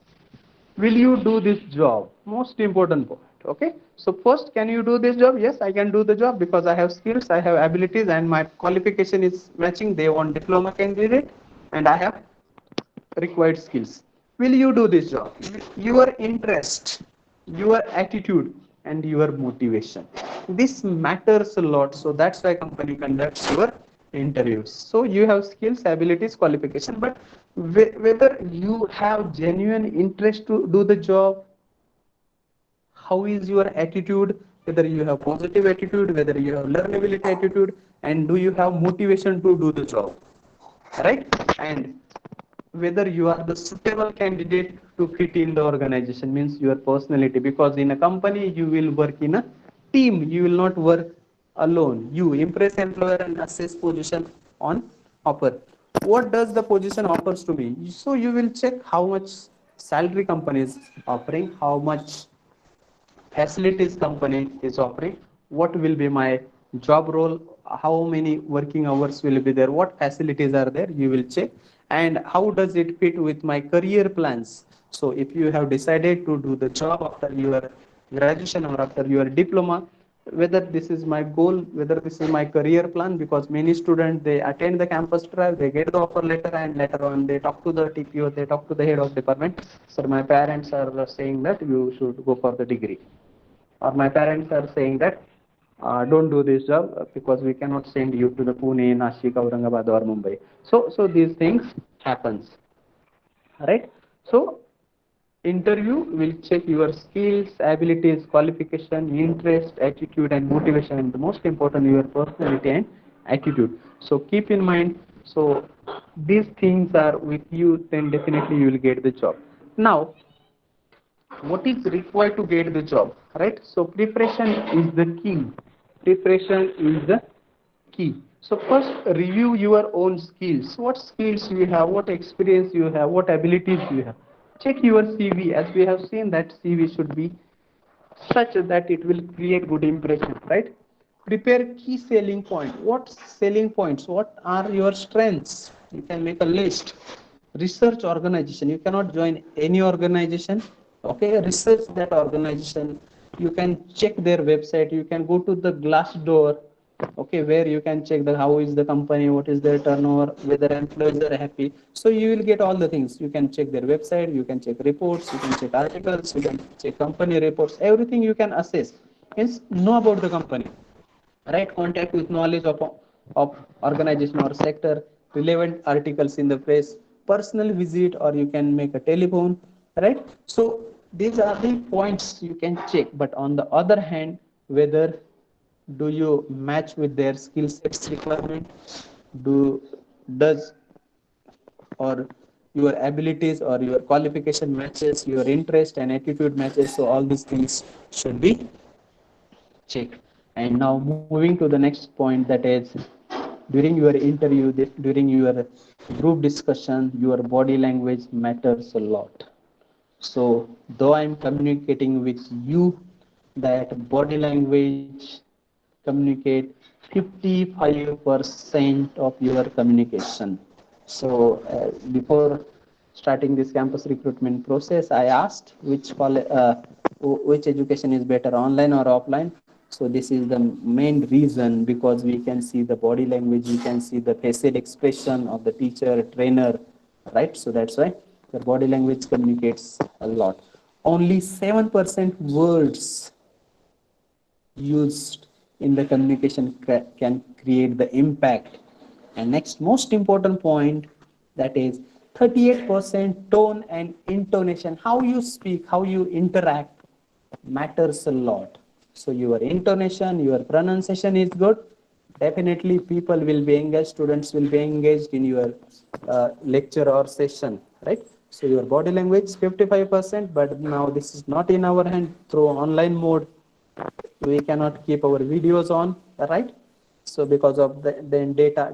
Will you do this job? Most important point. Okay. So first, can you do this job? Yes, I can do the job because I have skills, I have abilities, and my qualification is matching. They want diploma candidate, and I have required skills. Will you do this job? Your interest, your attitude, and your motivation. This matters a lot. So that's why company conducts your interviews. So you have skills, abilities, qualification, but whether you have genuine interest to do the job, how is your attitude, whether you have positive attitude, whether you have learnability attitude, and do you have motivation to do the job, right? And whether you are the suitable candidate to fit in the organization means your personality, because in a company you will work in a team, you will not work alone. You impress employer and assess position on offer. What does the position offers to me? So you will check how much salary company is offering, how much facilities company is offering, what will be my job role, how many working hours will be there, what facilities are there, you will check, and how does it fit with my career plans. So if you have decided to do the job after your graduation or after your diploma, whether this is my goal, whether this is my career plan, because many students, they attend the campus trial, they get the offer letter, and later on they talk to the TPO, they talk to the head of department, sir, my parents are saying that you should go for the degree, or my parents are saying that don't do this job because we cannot send you to the Pune, Nashik, Aurangabad or Mumbai. So these things happens, right? So interview will check your skills, abilities, qualification, interest, attitude, and motivation, and the most important, your personality and attitude. So keep in mind. So these things are with you, then definitely you will get the job. Now, what is required to get the job, right? So preparation is the key. Preparation is the key. So first, review your own skills. What skills you have, what experience you have, what abilities you have. Check your CV. As we have seen, that CV should be such that it will create good impression, right? Prepare key selling point. What selling points, what are your strengths? You can make a list. Research organization, you cannot join any organization. Okay, research that organization. You can check their website, you can go to the Glassdoor, okay, where you can check the how is the company, what is their turnover, whether employees are happy. So you will get all the things. You can check their website, you can check reports, you can check articles, you can check company reports, everything you can assess, means know about the company, right? Contact with knowledge of organization or sector, relevant articles in the press, personal visit, or you can make a telephone, right? So these are the points you can check. But on the other hand, whether do you match with their skill sets requirement, do does or your abilities or your qualification matches, your interest and attitude matches. So all these things should be checked. And now moving to the next point, that is during your interview, during your group discussion, your body language matters a lot. So though I'm communicating with you, that body language communicate 55% of your communication. So before starting this campus recruitment process, I asked which education is better, online or offline. So this is the main reason, because we can see the body language, we can see the facial expression of the teacher, trainer, right? So that's why the body language communicates a lot. Only 7% words used in the communication can create the impact. And next most important point, that is 38% tone and intonation. How you speak, how you interact matters a lot. So your intonation, your pronunciation is good, definitely people will be engaged, students will be engaged in your lecture or session, right? So your body language 55%, but now this is not in our hand. Through online mode, we cannot keep our videos on, right? So because of then data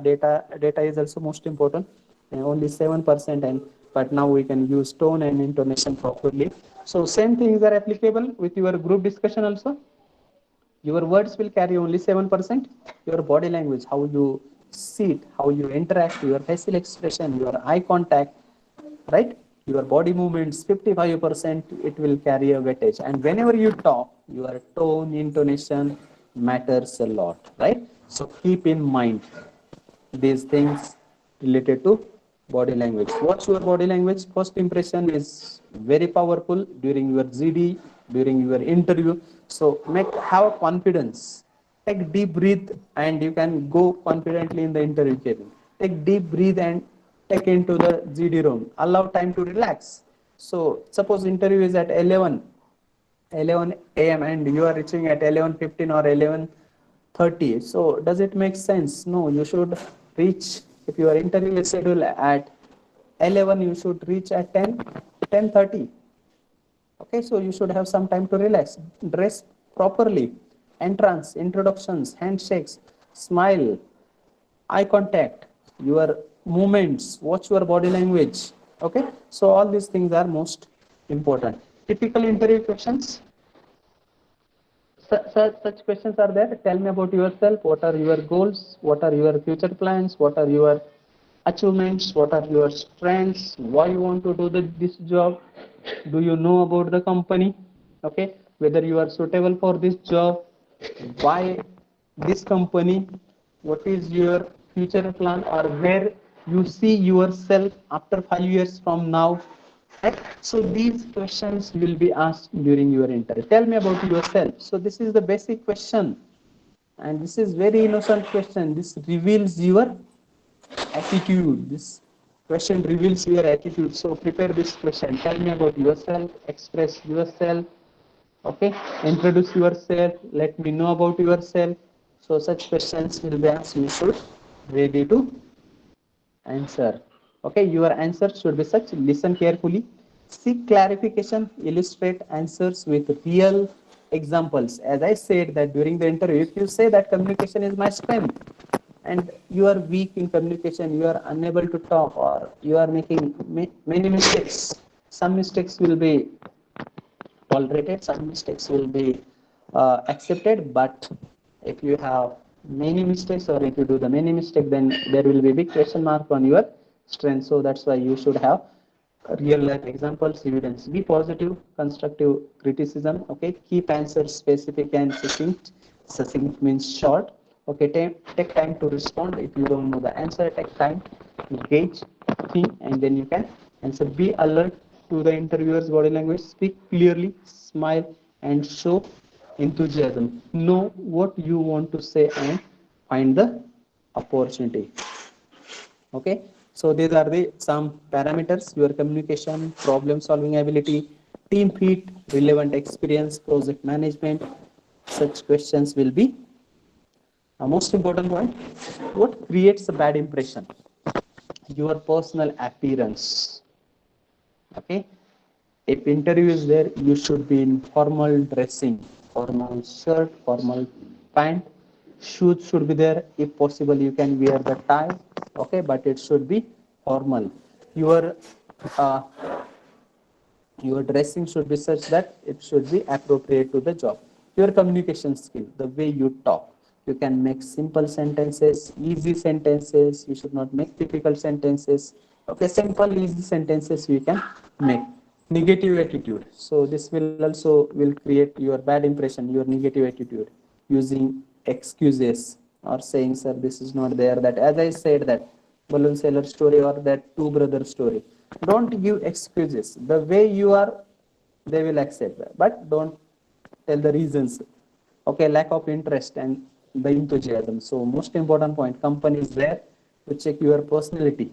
is also most important, and only 7%, and but now we can use tone and intonation properly. So same things are applicable with your group discussion also. Your words will carry only 7%. Your body language, how you sit, how you interact, your facial expression, your eye contact, right? Your body movements, 55%, it will carry a weightage. And whenever you talk, your tone, intonation matters a lot, right? So keep in mind these things related to body language. What's your body language? First impression is very powerful during your GD, during your interview. So have confidence. Take deep breath and you can go confidently in the interview cabin. Take deep breath and take into the GD room. Allow time to relax. So suppose interview is at 11 a.m. and you are reaching at 11:15 or 11:30. So does it make sense? No, you should reach, if your interview is scheduled at 11, you should reach at 10:30. Okay, so you should have some time to relax. Dress properly. Entrance, introductions, handshakes, smile, eye contact, your movements, watch your body language. Okay, so all these things are most important. Typical interview questions. Such questions are there. Tell me about yourself. What are your goals? What are your future plans? What are your achievements? What are your strengths? Why you want to do this job? Do you know about the company? Okay, whether you are suitable for this job, why this company, what is your future plan, or where you see yourself after 5 years from now. Right? So these questions will be asked during your interview. Tell me about yourself. So this is the basic question, and this is very innocent question. This reveals your attitude. This question reveals your attitude. So prepare this question. Tell me about yourself. Express yourself. Okay. Introduce yourself. Let me know about yourself. So such questions will be asked. You should ready to answer. Okay, your answer should be such. Listen carefully. Seek clarification. Illustrate answers with real examples. As I said that during the interview, if you say that communication is my strength and you are weak in communication, you are unable to talk, or you are making many mistakes, some mistakes will be tolerated, some mistakes will be accepted, but if you have many mistakes, or if you do the many mistake, then there will be big question mark on your strength. So that's why you should have real life examples, evidence. Be positive, constructive criticism. Okay, keep answers specific and succinct. Succinct means short. Okay, take time to respond. If you don't know the answer, take time to gauge, think, and then you can answer. Be alert to the interviewer's body language. Speak clearly, smile, and show enthusiasm. Know what you want to say and find the opportunity. Okay, so these are the some parameters: your communication, problem solving ability, team fit, relevant experience, project management. Such questions will be a most important point. What creates a bad impression? Your personal appearance. Okay, if interview is there, you should be in formal dressing, formal shirt, formal pant. Shoes should be there. If possible, you can wear the tie. Okay, but it should be formal. Your uh, your dressing should be such that it should be appropriate to the job. Your communication skill, the way you talk. You can make simple sentences, easy sentences. You should not make difficult sentences. Okay, simple, easy sentences you can make. Negative attitude. So this will also will create your bad impression, your negative attitude, using excuses or saying, sir, this is not there. That, as I said, that balloon seller story or that two brother story. Don't give excuses. The way you are, they will accept that. But don't tell the reasons. Okay, lack of interest and the enthusiasm. So most important point, company is there to check your personality,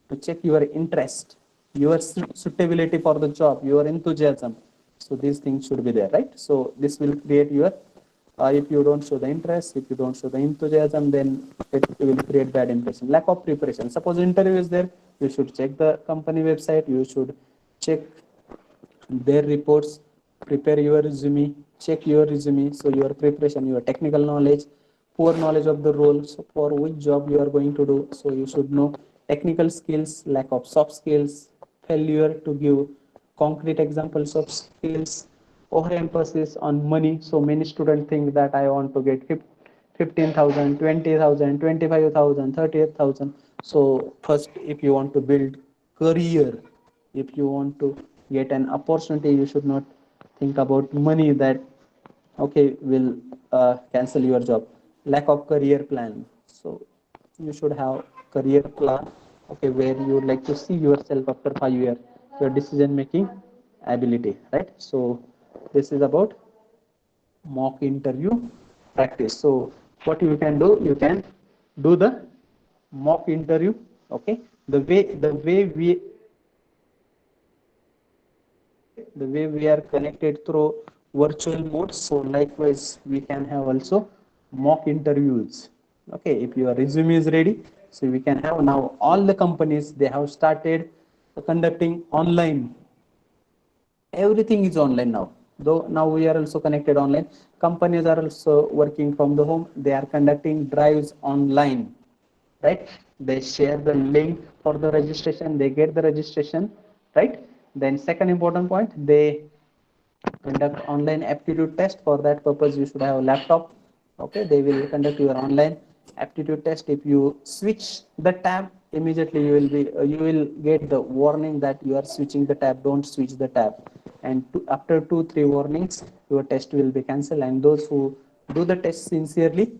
to check your interest, your suitability for the job, your enthusiasm. So these things should be there, right? So this will create your If you don't show the interest, if you don't show the enthusiasm, then it will create bad impression. Lack of preparation. Suppose interview is there, you should check the company website, you should check their reports, prepare your resume, check your resume, so your preparation, your technical knowledge, poor knowledge of the role, so for which job you are going to do, so you should know technical skills, lack of soft skills, failure to give concrete examples of skills, overemphasis on money. So many students think that I want to get 15,000, 20,000, 25,000, 38,000. So first, if you want to build career, if you want to get an opportunity, you should not think about money, that okay, will cancel your job. Lack of career plan. So you should have career plan, okay, where you would like to see yourself after 5 years, your decision making ability, right? So this is about mock interview practice. So what you can do, you can do the mock interview, okay. The way we are connected through virtual mode, so likewise we can have also mock interviews, okay. If your resume is ready, so we can have, now all the companies, they have started conducting online, everything is online now, though now we are also connected online. Companies are also working from the home, they are conducting drives online, right? They share the link for the registration, they get the registration, right? Then second important point, they conduct online aptitude test. For that purpose, you should have a laptop, okay. They will conduct your online aptitude test. If you switch the tab, immediately you will get the warning that you are switching the tab, don't switch the tab. And after 2-3 warnings, your test will be cancelled, and those who do the test sincerely,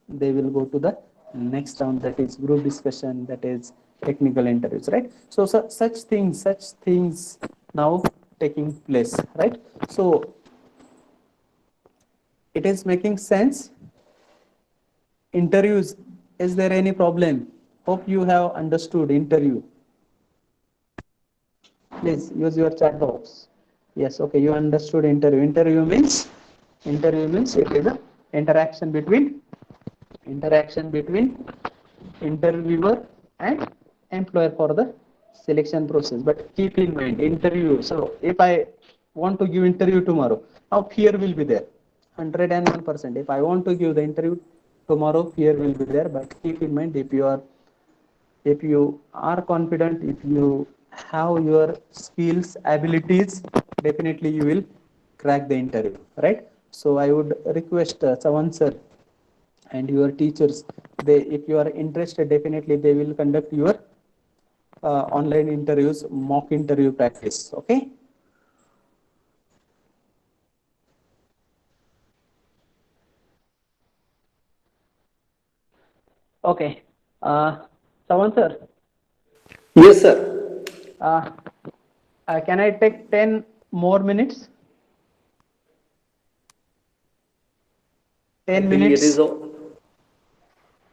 they will go to the next round, that is group discussion, that is technical interviews, right? So, such things now taking place, right? So it is making sense. Interviews, is there any problem? Hope you have understood interview. Please use your chat box. Yes, okay, you understood interview. Interview means it is a interaction between interviewer and employer for the selection process. But keep in mind, interview, so if I want to give interview tomorrow, now fear will be there, 101%. If I want to give the interview tomorrow, fear will be there. But keep in mind, if you are confident, if you have your skills, abilities, definitely you will crack the interview, right? So I would request Sawan sir and your teachers, they, if you are interested, definitely they will conduct your online interviews, mock interview practice, okay. Okay, Sawan sir, Yes, sir. uh, can I take 10 more minutes? I 10 think it is. minutes. You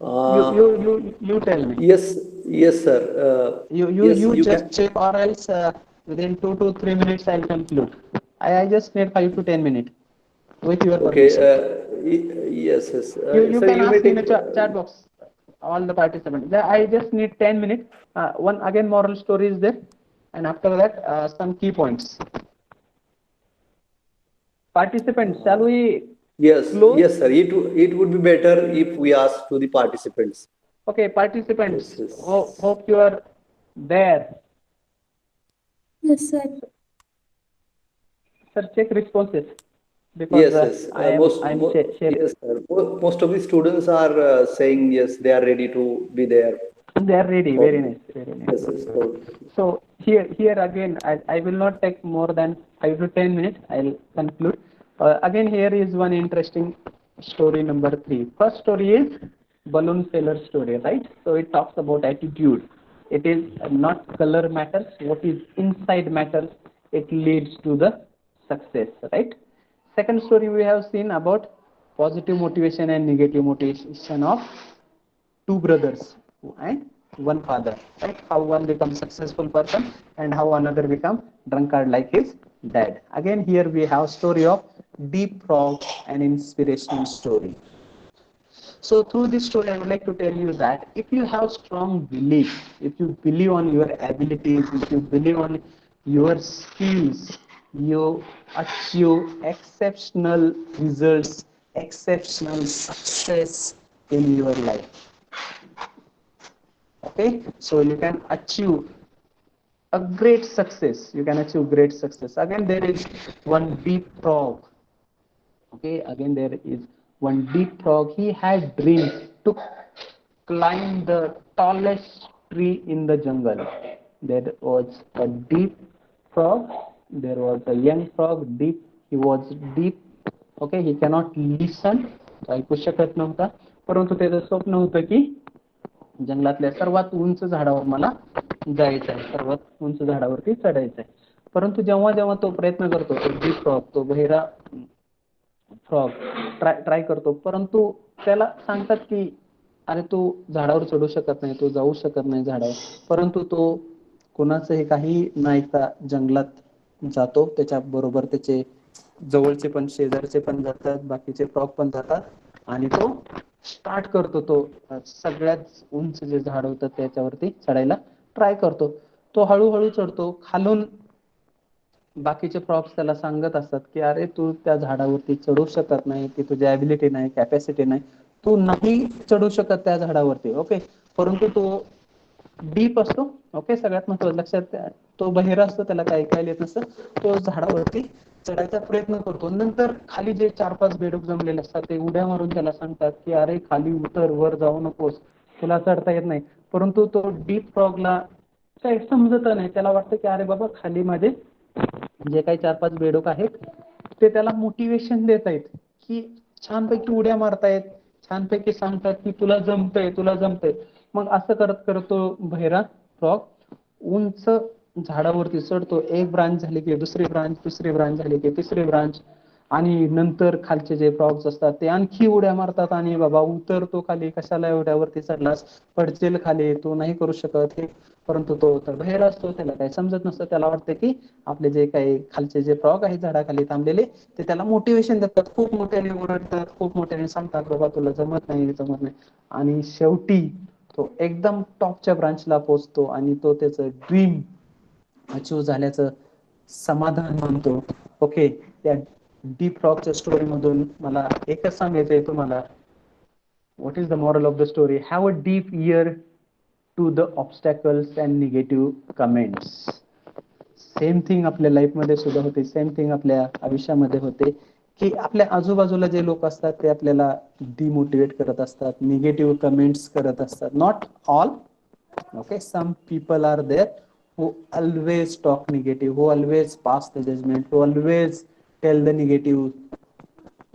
Uh, you you you tell me. yes, yes, sir. Yes, You you just can. check, or else within 2 to 3 minutes I'll conclude. I just need 5 to 10 minutes with your Okay. permission. Yes, yes. You Sir, can you may ask in take. the chat box, all the participants. I just need 10 minutes. One again moral story is there, and after that some key points. Participants, shall we Yes, close? yes, sir. It would be better if we ask to the participants. Okay, Yes, participants, yes. hope you are there. Yes, sir. Sir, check responses, because Yes, yes. I'm sharing. Yes, sir. Most of the students are saying yes, they are ready to be there. They are ready. For, Very nice. Very nice. yes, yes. For, So here again, I will not take more than 5 to 10 minutes. I'll conclude. Again, here is one interesting story number 3. First story is balloon failure story, right? So it talks about attitude. It is not color matters. What is inside matters. It leads to the success, right? Second story we have seen about positive motivation and negative motivation of two brothers and one father, right? How one becomes successful person and how another become drunkard like his dad. Again, here we have story of deep frog, an inspirational story. So through this story, I would like to tell you that if you have strong belief, if you believe on your abilities, if you believe on your skills, you achieve exceptional results, exceptional success in your life. Okay, so you can achieve a great success. You can achieve great success. Again, there is one deep frog. Okay, again there is one deep frog. He had dreams to climb the tallest tree in the jungle. There was a deep frog. There was a young frog. Deep. He was deep. Okay, he cannot listen. ऐकू शकत नव्हता. परंतु त्याचं स्वप्न होतं की जंगलातल्या सर्वात उंच झाडावर मला जायचं आहे, सर्वात उंच झाडावरती चढायचं आहे. परंतु जेव्हा जेव्हा तो प्रयत्न करतो, तो डीप फ्रॉग, तो बहिरा फ्रॉग ट्राय करतो, परंतु त्याला सांगतात की अरे तू झाडावर चढू शकत नाही, तू जाऊ शकत नाही झाडावर. परंतु तो कोणाचंही काही न ऐकता जंगलात जातो. त्याच्या बरोबर त्याचे जवळचे पण, शेजारचे पण जातात, बाकीचे फ्रॉग पण जातात आणि तो स्टार्ट करतो. तो सगळ्यात उंच जे झाड होतं त्याच्यावरती चढायला ट्राय करतो. तो हळूहळू चढतो. खालून बाकीचे प्रॉप्स त्याला सांगत असतात की अरे तू त्या झाडावरती चढू शकत नाही, की तुझी ॲबिलिटी नाही, कॅपॅसिटी नाही, तू नाही चढू शकत त्या झाडावरती. ओके, परंतु तो डीप असतो. ओके, सगळ्यात महत्त्वाचं लक्षात, तो बहिरा असतो, त्याला काही ऐकायला येत नसतं. तो झाडावरती चढायचा प्रयत्न करतो. नंतर खाली जे 4-5 बेडूक जमलेले असतात ते उड्या मारून त्याला सांगतात की अरे खाली उतर, वर जाऊ नकोस, तुला चढता येत नाही. परंतु तो डीप फ्रॉगला काही समजत नाही. त्याला वाटतं की अरे बाबा खाली माझे जे काही 4-5 बेडूक आहेत ते त्याला मोटिवेशन देत आहेत की छानपैकी उड्या मारतायत, छानपैकी सांगतात की तुला जमतंय, तुला जमतंय. मग असं करत करत तो बहिरा फ्रॉग उंच झाडावरती चढतो. एक ब्रांच झाली की दुसरी ब्रांच, दुसरी ब्रांच झाली की तिसरी ब्रांच, आणि नंतर खालचे जे फ्रॉग्स असतात ते आणखी उड्या मारतात आणि बाबा उतरतो खाली, कशाला एवढ्यावरती चढलास, पडचेल खाली, तू नाही करू शकत हे. परंतु तो तर बाहेर असतो, त्याला काही समजत नसतं. त्याला वाटतं की आपले जे काही खालचे जे फ्रॉग आहेत झाडाखाली थांबलेले ते त्याला मोटिवेशन देतात, खूप मोठ्याने ओरडतात, खूप मोठ्याने सांगतात बाबा तुला जमत नाही, जमत नाही. आणि शेवटी तो एकदम टॉपच्या ब्रांचला पोहोचतो आणि तो त्याचं ड्रीम अचीव झाल्याचं समाधान मानतो. ओके, त्या डीप फ्रॉगच्या स्टोरी मधून मला एकच सांगायचं आहे तुम्हाला, what is the moral of the story? Have a deep ear to the obstacles and negative comments. Same thing आपल्या लाईफ मध्ये सुद्धा होते, सेम थिंग आपल्या आयुष्यामध्ये होते की आपल्या आजूबाजूला जे लोक असतात ते आपल्याला डिमोटिवेट करत असतात, निगेटिव्ह कमेंट्स करत असतात. Not all, okay, some people are there who always talk negative, who always pass the judgment, who always tell the negative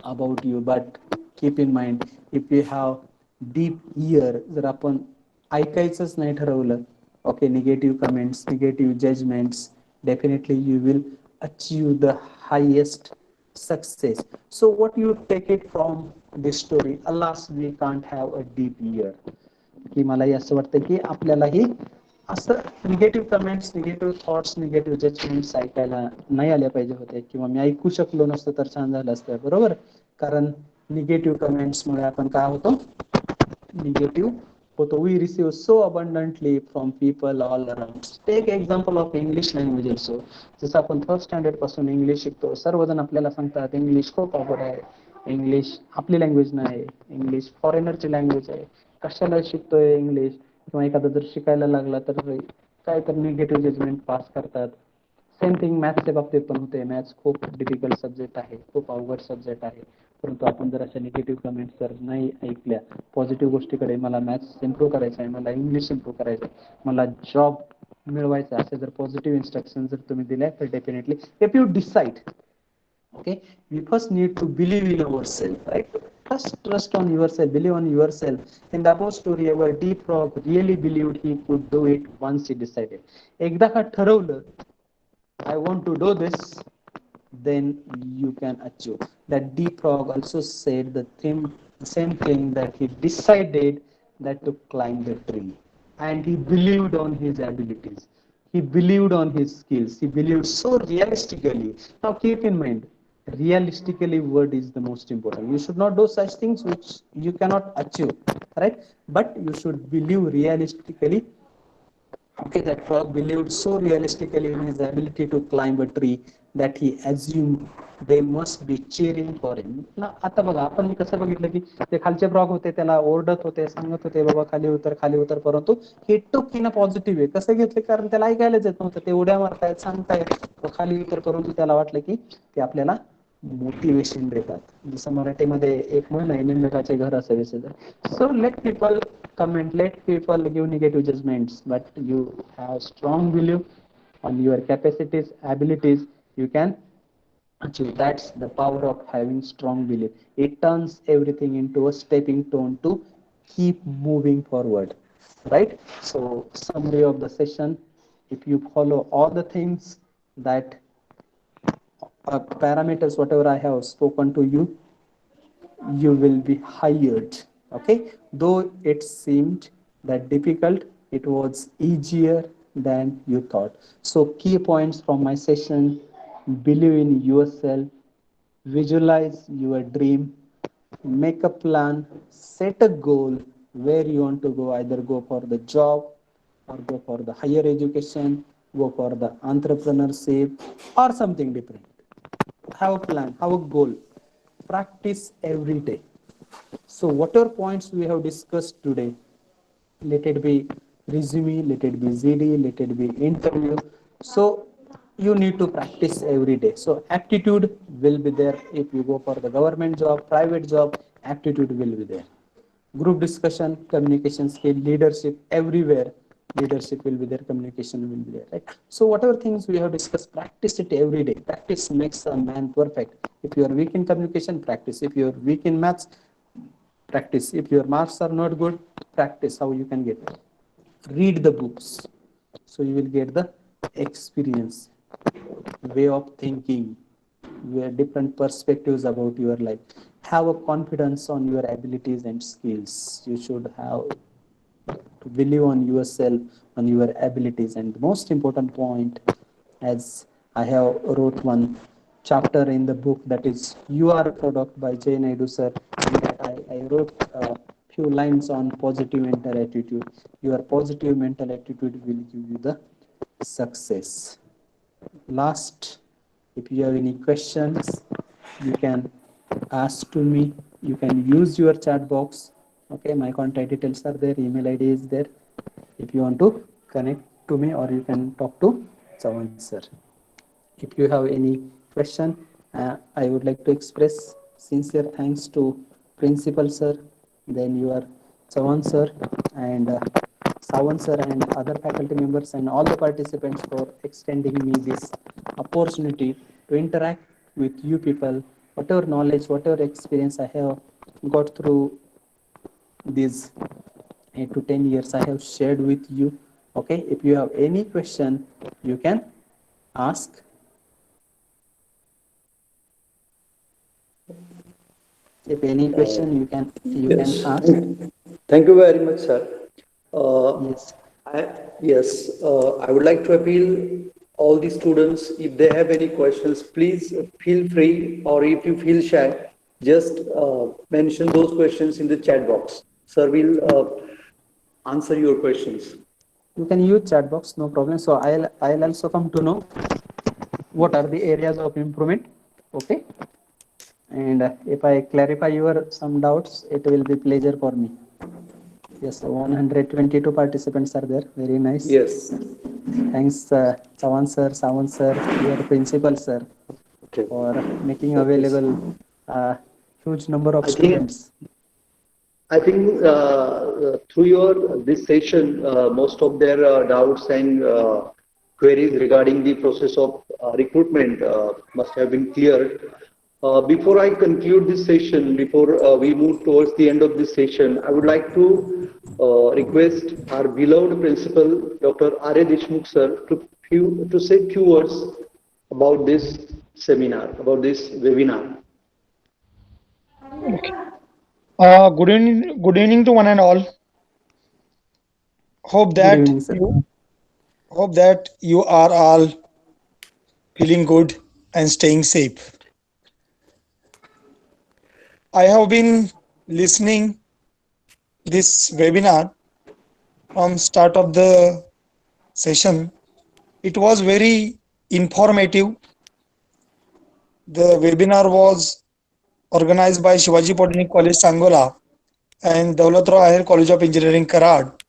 about you. But keep in mind, if you have deep ear, जर आपण ऐकायचंच नाही ठरवलं, okay, negative comments, negative judgments, definitely you will achieve the highest success. So what you take it from this story, alas we can't have a deep ear. की मलाही असं वाटतं की आपल्यालाही असं negative comments, negative thoughts, negative judgements ऐकायला नाही आल्या पाहिजे होते, किंवा मी ऐकू शकलो नसतं तर छान झालं असतं. बरोबर, कारण निगेटिव्ह कमेंट्समुळे आपण काय होतो, निगेटिव्ह होतो. We receive so abundantly from people all around. Take example of English language also. जसं आपण 3rd स्टँडर्ड पासून इंग्लिश शिकतो, सर्वजण आपल्याला सांगतात इंग्लिश खूप अवघड आहे, इंग्लिश आपली लँग्वेज नाही, इंग्लिश फॉरेनरची लँग्वेज आहे, कशाला शिकतोय इंग्लिश. किंवा एखादा जर शिकायला लागला तर काय तर निगेटिव्ह जजमेंट पास करतात. सेम थिंग मॅथ्सच्या बाबतीत पण होते. मॅथ्स खूप डिफिकल्ट सब्जेक्ट आहे, खूप अवघड सब्जेक्ट आहे. परंतु आपण जर अशा निगेटिव्ह कमेंट्स जर नाही ऐकल्या, पॉझिटिव्ह गोष्टीकडे, मला मॅथ्स इम्प्रूव्ह करायचं आहे, मला इंग्लिश इम्प्रूव्ह करायचं आहे, मला जॉब मिळवायचा, असे जर पॉझिटिव्ह इन्स्ट्रक्शन जर तुम्ही दिल्या तर definitely, if you decide, okay, we first need to believe in ourselves, right? Trust on yourself, believe on yourself. In the above story, our deep frog really believed he could do it once he decided. एकदा का ठरवलं, I want to do this, then you can achieve. That deep frog also said the same thing, that he decided that to climb the tree, and he believed on his abilities, he believed on his skills, he believed so realistically. Now keep in mind, realistically word is the most important. You should not do such things which you cannot achieve, right? But you should believe realistically. Okay, that frog believed so realistically in his ability to climb a tree that he assumed they must be cheering for him. ना आता बघा आपण मी कसं बघितलं की ते खालचे frog होते त्याला ओरडत होते सांगत होते बाबा खाली उतर परंतु हे टूक इन अ पॉझिटिव्ह वे कसं घेतलं कारण त्याला ऐकायलाच येत नव्हतं ते उड्या मारतायत सांगतायत खाली उतर परंतु त्याला वाटलं की ते आपल्याला मोटिवेशन देतात जसं मराठीमध्ये एक म्हण आहे निंदकाचे घर असावे so let people comment, let people give negative judgments, but you have strong belief on your capacities, abilities, you can achieve. That's the power of having strong belief. It turns everything into a stepping stone to keep moving forward, right? So summary of the session, if you follow all the things that parameters whatever I have spoken to you, you will be hired. Okay, though it seemed that difficult, it was easier than you thought. So key points from my session: believe in yourself, visualize your dream, make a plan, set a goal where you want to go, either go for the job or go for the higher education, go for the entrepreneurship or something different. Have a plan, have a goal, practice every day. So whatever points we have discussed today, let it be resume, let it be ZD, let it be interview. So you need to practice every day. So aptitude will be there. If you go for the government job, private job, aptitude will be there. Group discussion, communication skill, leadership, everywhere leadership will be there, communication will be there, right? So whatever things we have discussed, practice it every day. Practice makes a man perfect. If you are weak in communication, practice. If you are weak in maths, practice. If your marks are not good, practice. How you can get? Read the books, so you will get the experience, way of thinking, where different perspectives about your life. Have a confidence on your abilities and skills. You should have to believe on yourself, on your abilities. And the most important point, as I have wrote one chapter in the book, that is You Are a Product by Jay Naidu sir. I wrote a few lines on positive mental attitude. Your positive mental attitude will give you the success. Last, if you have any questions, you can ask to me. You can use your chat box. Okay, my contact details are there, email ID is there. If you want to connect to me, or you can talk to Chavan sir. If you have any question, I would like to express sincere thanks to principal sir, then your Chavan sir, and Sawan sir, and other faculty members and all the participants for extending me this opportunity to interact with you people. Whatever knowledge, whatever experience I have got through these 8 to 10 years, I have shared with you. Okay, if you have any question, you can ask. If any question, you can Yes. ask. Thank you very much, sir. Yes. I would like to appeal all the students, if they have any questions, please feel free, or if you feel shy, just mention those questions in the chat box. Sir will answer your questions. You can use chat box, no problem. So I'll also come to know what are the areas of improvement. Okay, and if I clarify your some doubts, it will be pleasure for me. Yes, 122 participants are there. Very nice. Yes. Thanks, Chavan sir, your principal sir, Okay. for making So this- available a huge number of I think students. I think through your this session, most of their doubts and queries regarding the process of recruitment must have been cleared. Before I conclude this session, before we move towards the end of this session, I would like to request our beloved principal, Dr. R. A. Deshmukh sir, to say few words about this seminar, about this webinar. Good evening to one and all. Hope Good that evening, sir. you hope that you are all feeling good and staying safe. I have been listening this webinar from start of the session. It was very informative. The webinar was organized by Shivaji Polytechnic College, Sangola and Dawlatrao Ahir College of Engineering, Karad.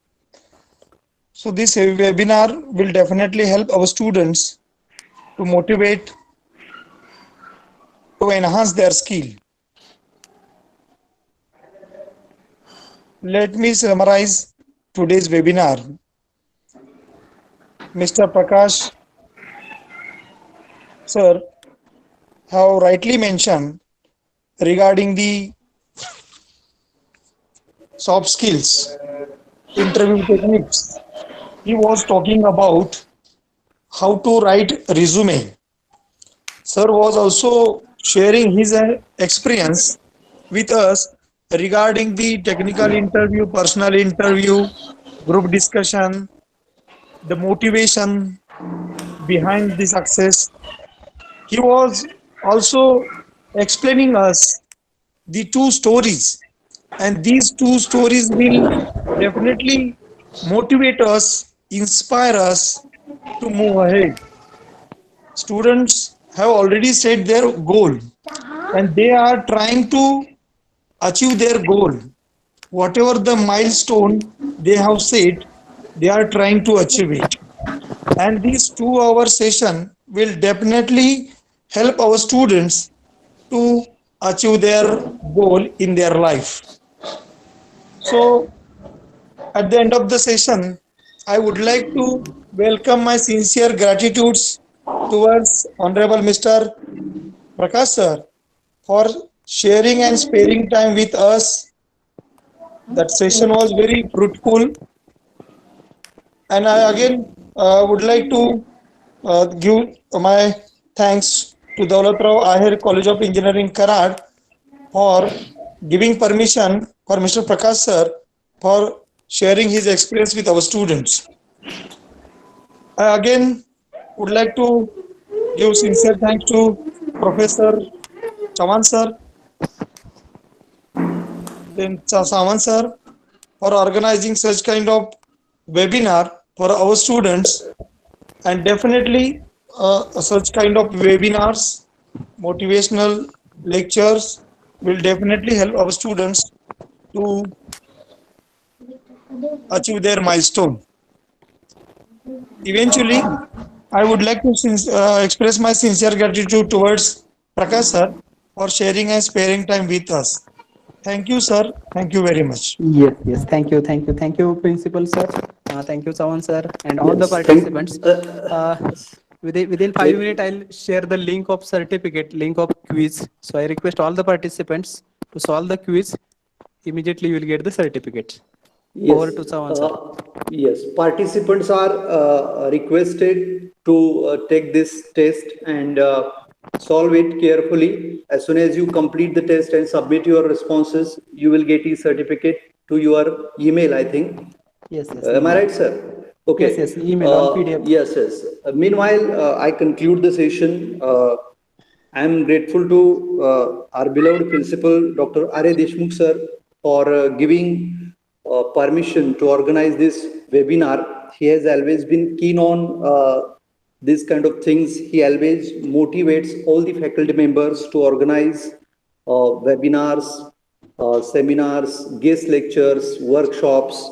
So this webinar will definitely help our students to motivate to enhance their skill. Let me summarize today's webinar. Mr. Prakash sir have rightly mentioned regarding the soft skills, interview techniques. He was talking about how to write resume. Sir was also sharing his experience with us regarding the technical interview, personal interview, group discussion, the motivation behind the success. He was also explaining us the two stories, and these two stories will definitely motivate us, inspire us to move ahead. Students have already set their goal and they are trying to achieve their goal. Whatever the milestone they have set, they are trying to achieve it. And this 2 hour session will definitely help our students to achieve their goal in their life. So, at the end of the session, I would like to welcome my sincere gratitudes towards Honorable Mr. Prakash sir for sharing and sparing time with us. That session was very fruitful, and I again would like to give my thanks to Dawlatrao Ahir College of Engineering, Karad, for giving permission for Mr. Prakash sir for sharing his experience with our students. I again would like to give sincere thanks to Professor Chavan sir, then Sawan sir for organizing such kind of webinar for our students, and definitely such kind of webinars, motivational lectures will definitely help our students to achieve their milestone. Eventually, I would like to express my sincere gratitude towards Prakash sir for sharing and sparing time with us. Thank you, sir. Thank you very much. Yes, yes. Thank you, Principal Sir. Thank you, Sawan Sir, and all the Yes, participants. Within 5 minutes, I'll share the link of certificate, link of quiz. So I request all the participants to solve the quiz. Immediately, you will get the certificate. Over to Sawan Sir. Yes, participants are requested to take this test and solve it carefully. As soon as you complete the test and submit your responses, you will get a certificate to your email, I think. Yes, yes. Am I email. right, sir? Okay. Yes, yes. Email on PDF. Yes, yes. Meanwhile, I conclude the session. I am grateful to our beloved principal, Dr. R.A. Deshmukh sir, for giving permission to organize this webinar. He has always been keen on this kind of things. He always motivates all the faculty members to organize webinars, seminars, guest lectures, workshops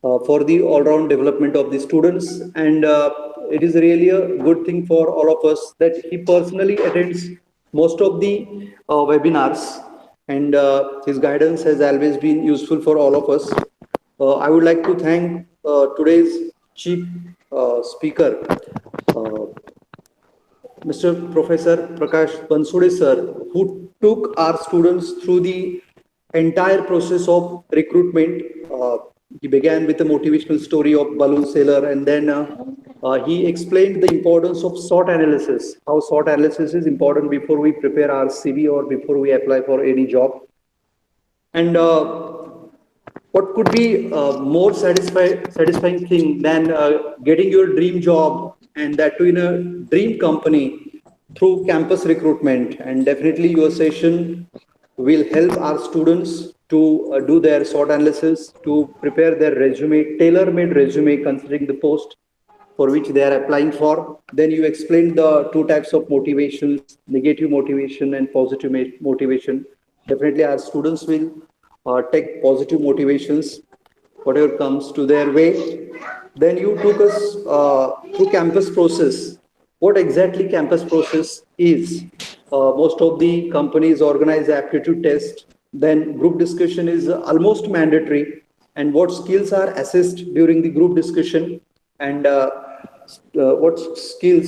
for the all-round development of the students. And it is really a good thing for all of us that he personally attends most of the webinars, and his guidance has always been useful for all of us. I would like to thank today's chief speaker, Mr. Professor Prakash Bansode sir, who took our students through the entire process of recruitment. He began with a motivational story of balloon sailor, and then he explained the importance of SWOT analysis, how SWOT analysis is important before we prepare our CV or before we apply for any job. And what could be more satisfying thing than getting your dream job, and that too in a dream company through campus recruitment. And definitely your session will help our students to do their SWOT analysis, to prepare their resume, tailor-made resume considering the post for which they are applying for. Then you explained the two types of motivations, negative motivation and positive motivation. Definitely our students will take positive motivations, whatever comes to their way. Then you took us through campus process. What exactly campus process is? Most of the companies organize aptitude test. Then group discussion is almost mandatory. And what skills are assessed during the group discussion? And what skills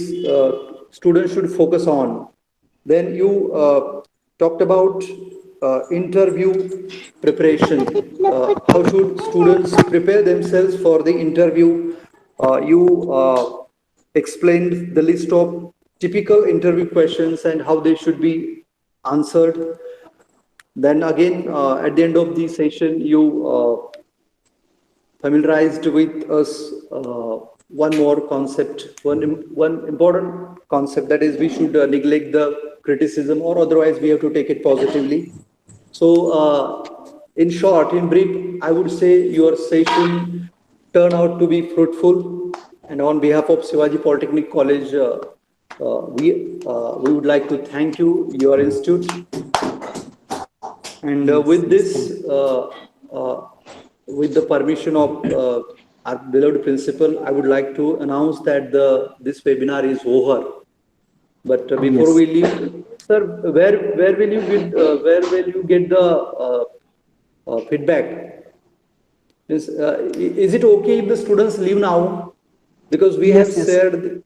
students should focus on. Then you talked about interview preparation. How should students prepare themselves for the interview? You explained the list of typical interview questions and how they should be answered. Then again, at the end of the session, you familiarized with us one more concept, one important concept, that is we should neglect the criticism, or otherwise we have to take it positively. So, in short, in brief, I would say your session turned out to be fruitful. And on behalf of Shivaji Polytechnic College, we would like to thank you, your institute. And with this, with the permission of our beloved principal, I would like to announce that this webinar is over. But before Yes. we leave, sir, where will you get the feedback? Is it okay if the students leave now? Because we Yes, have yes. shared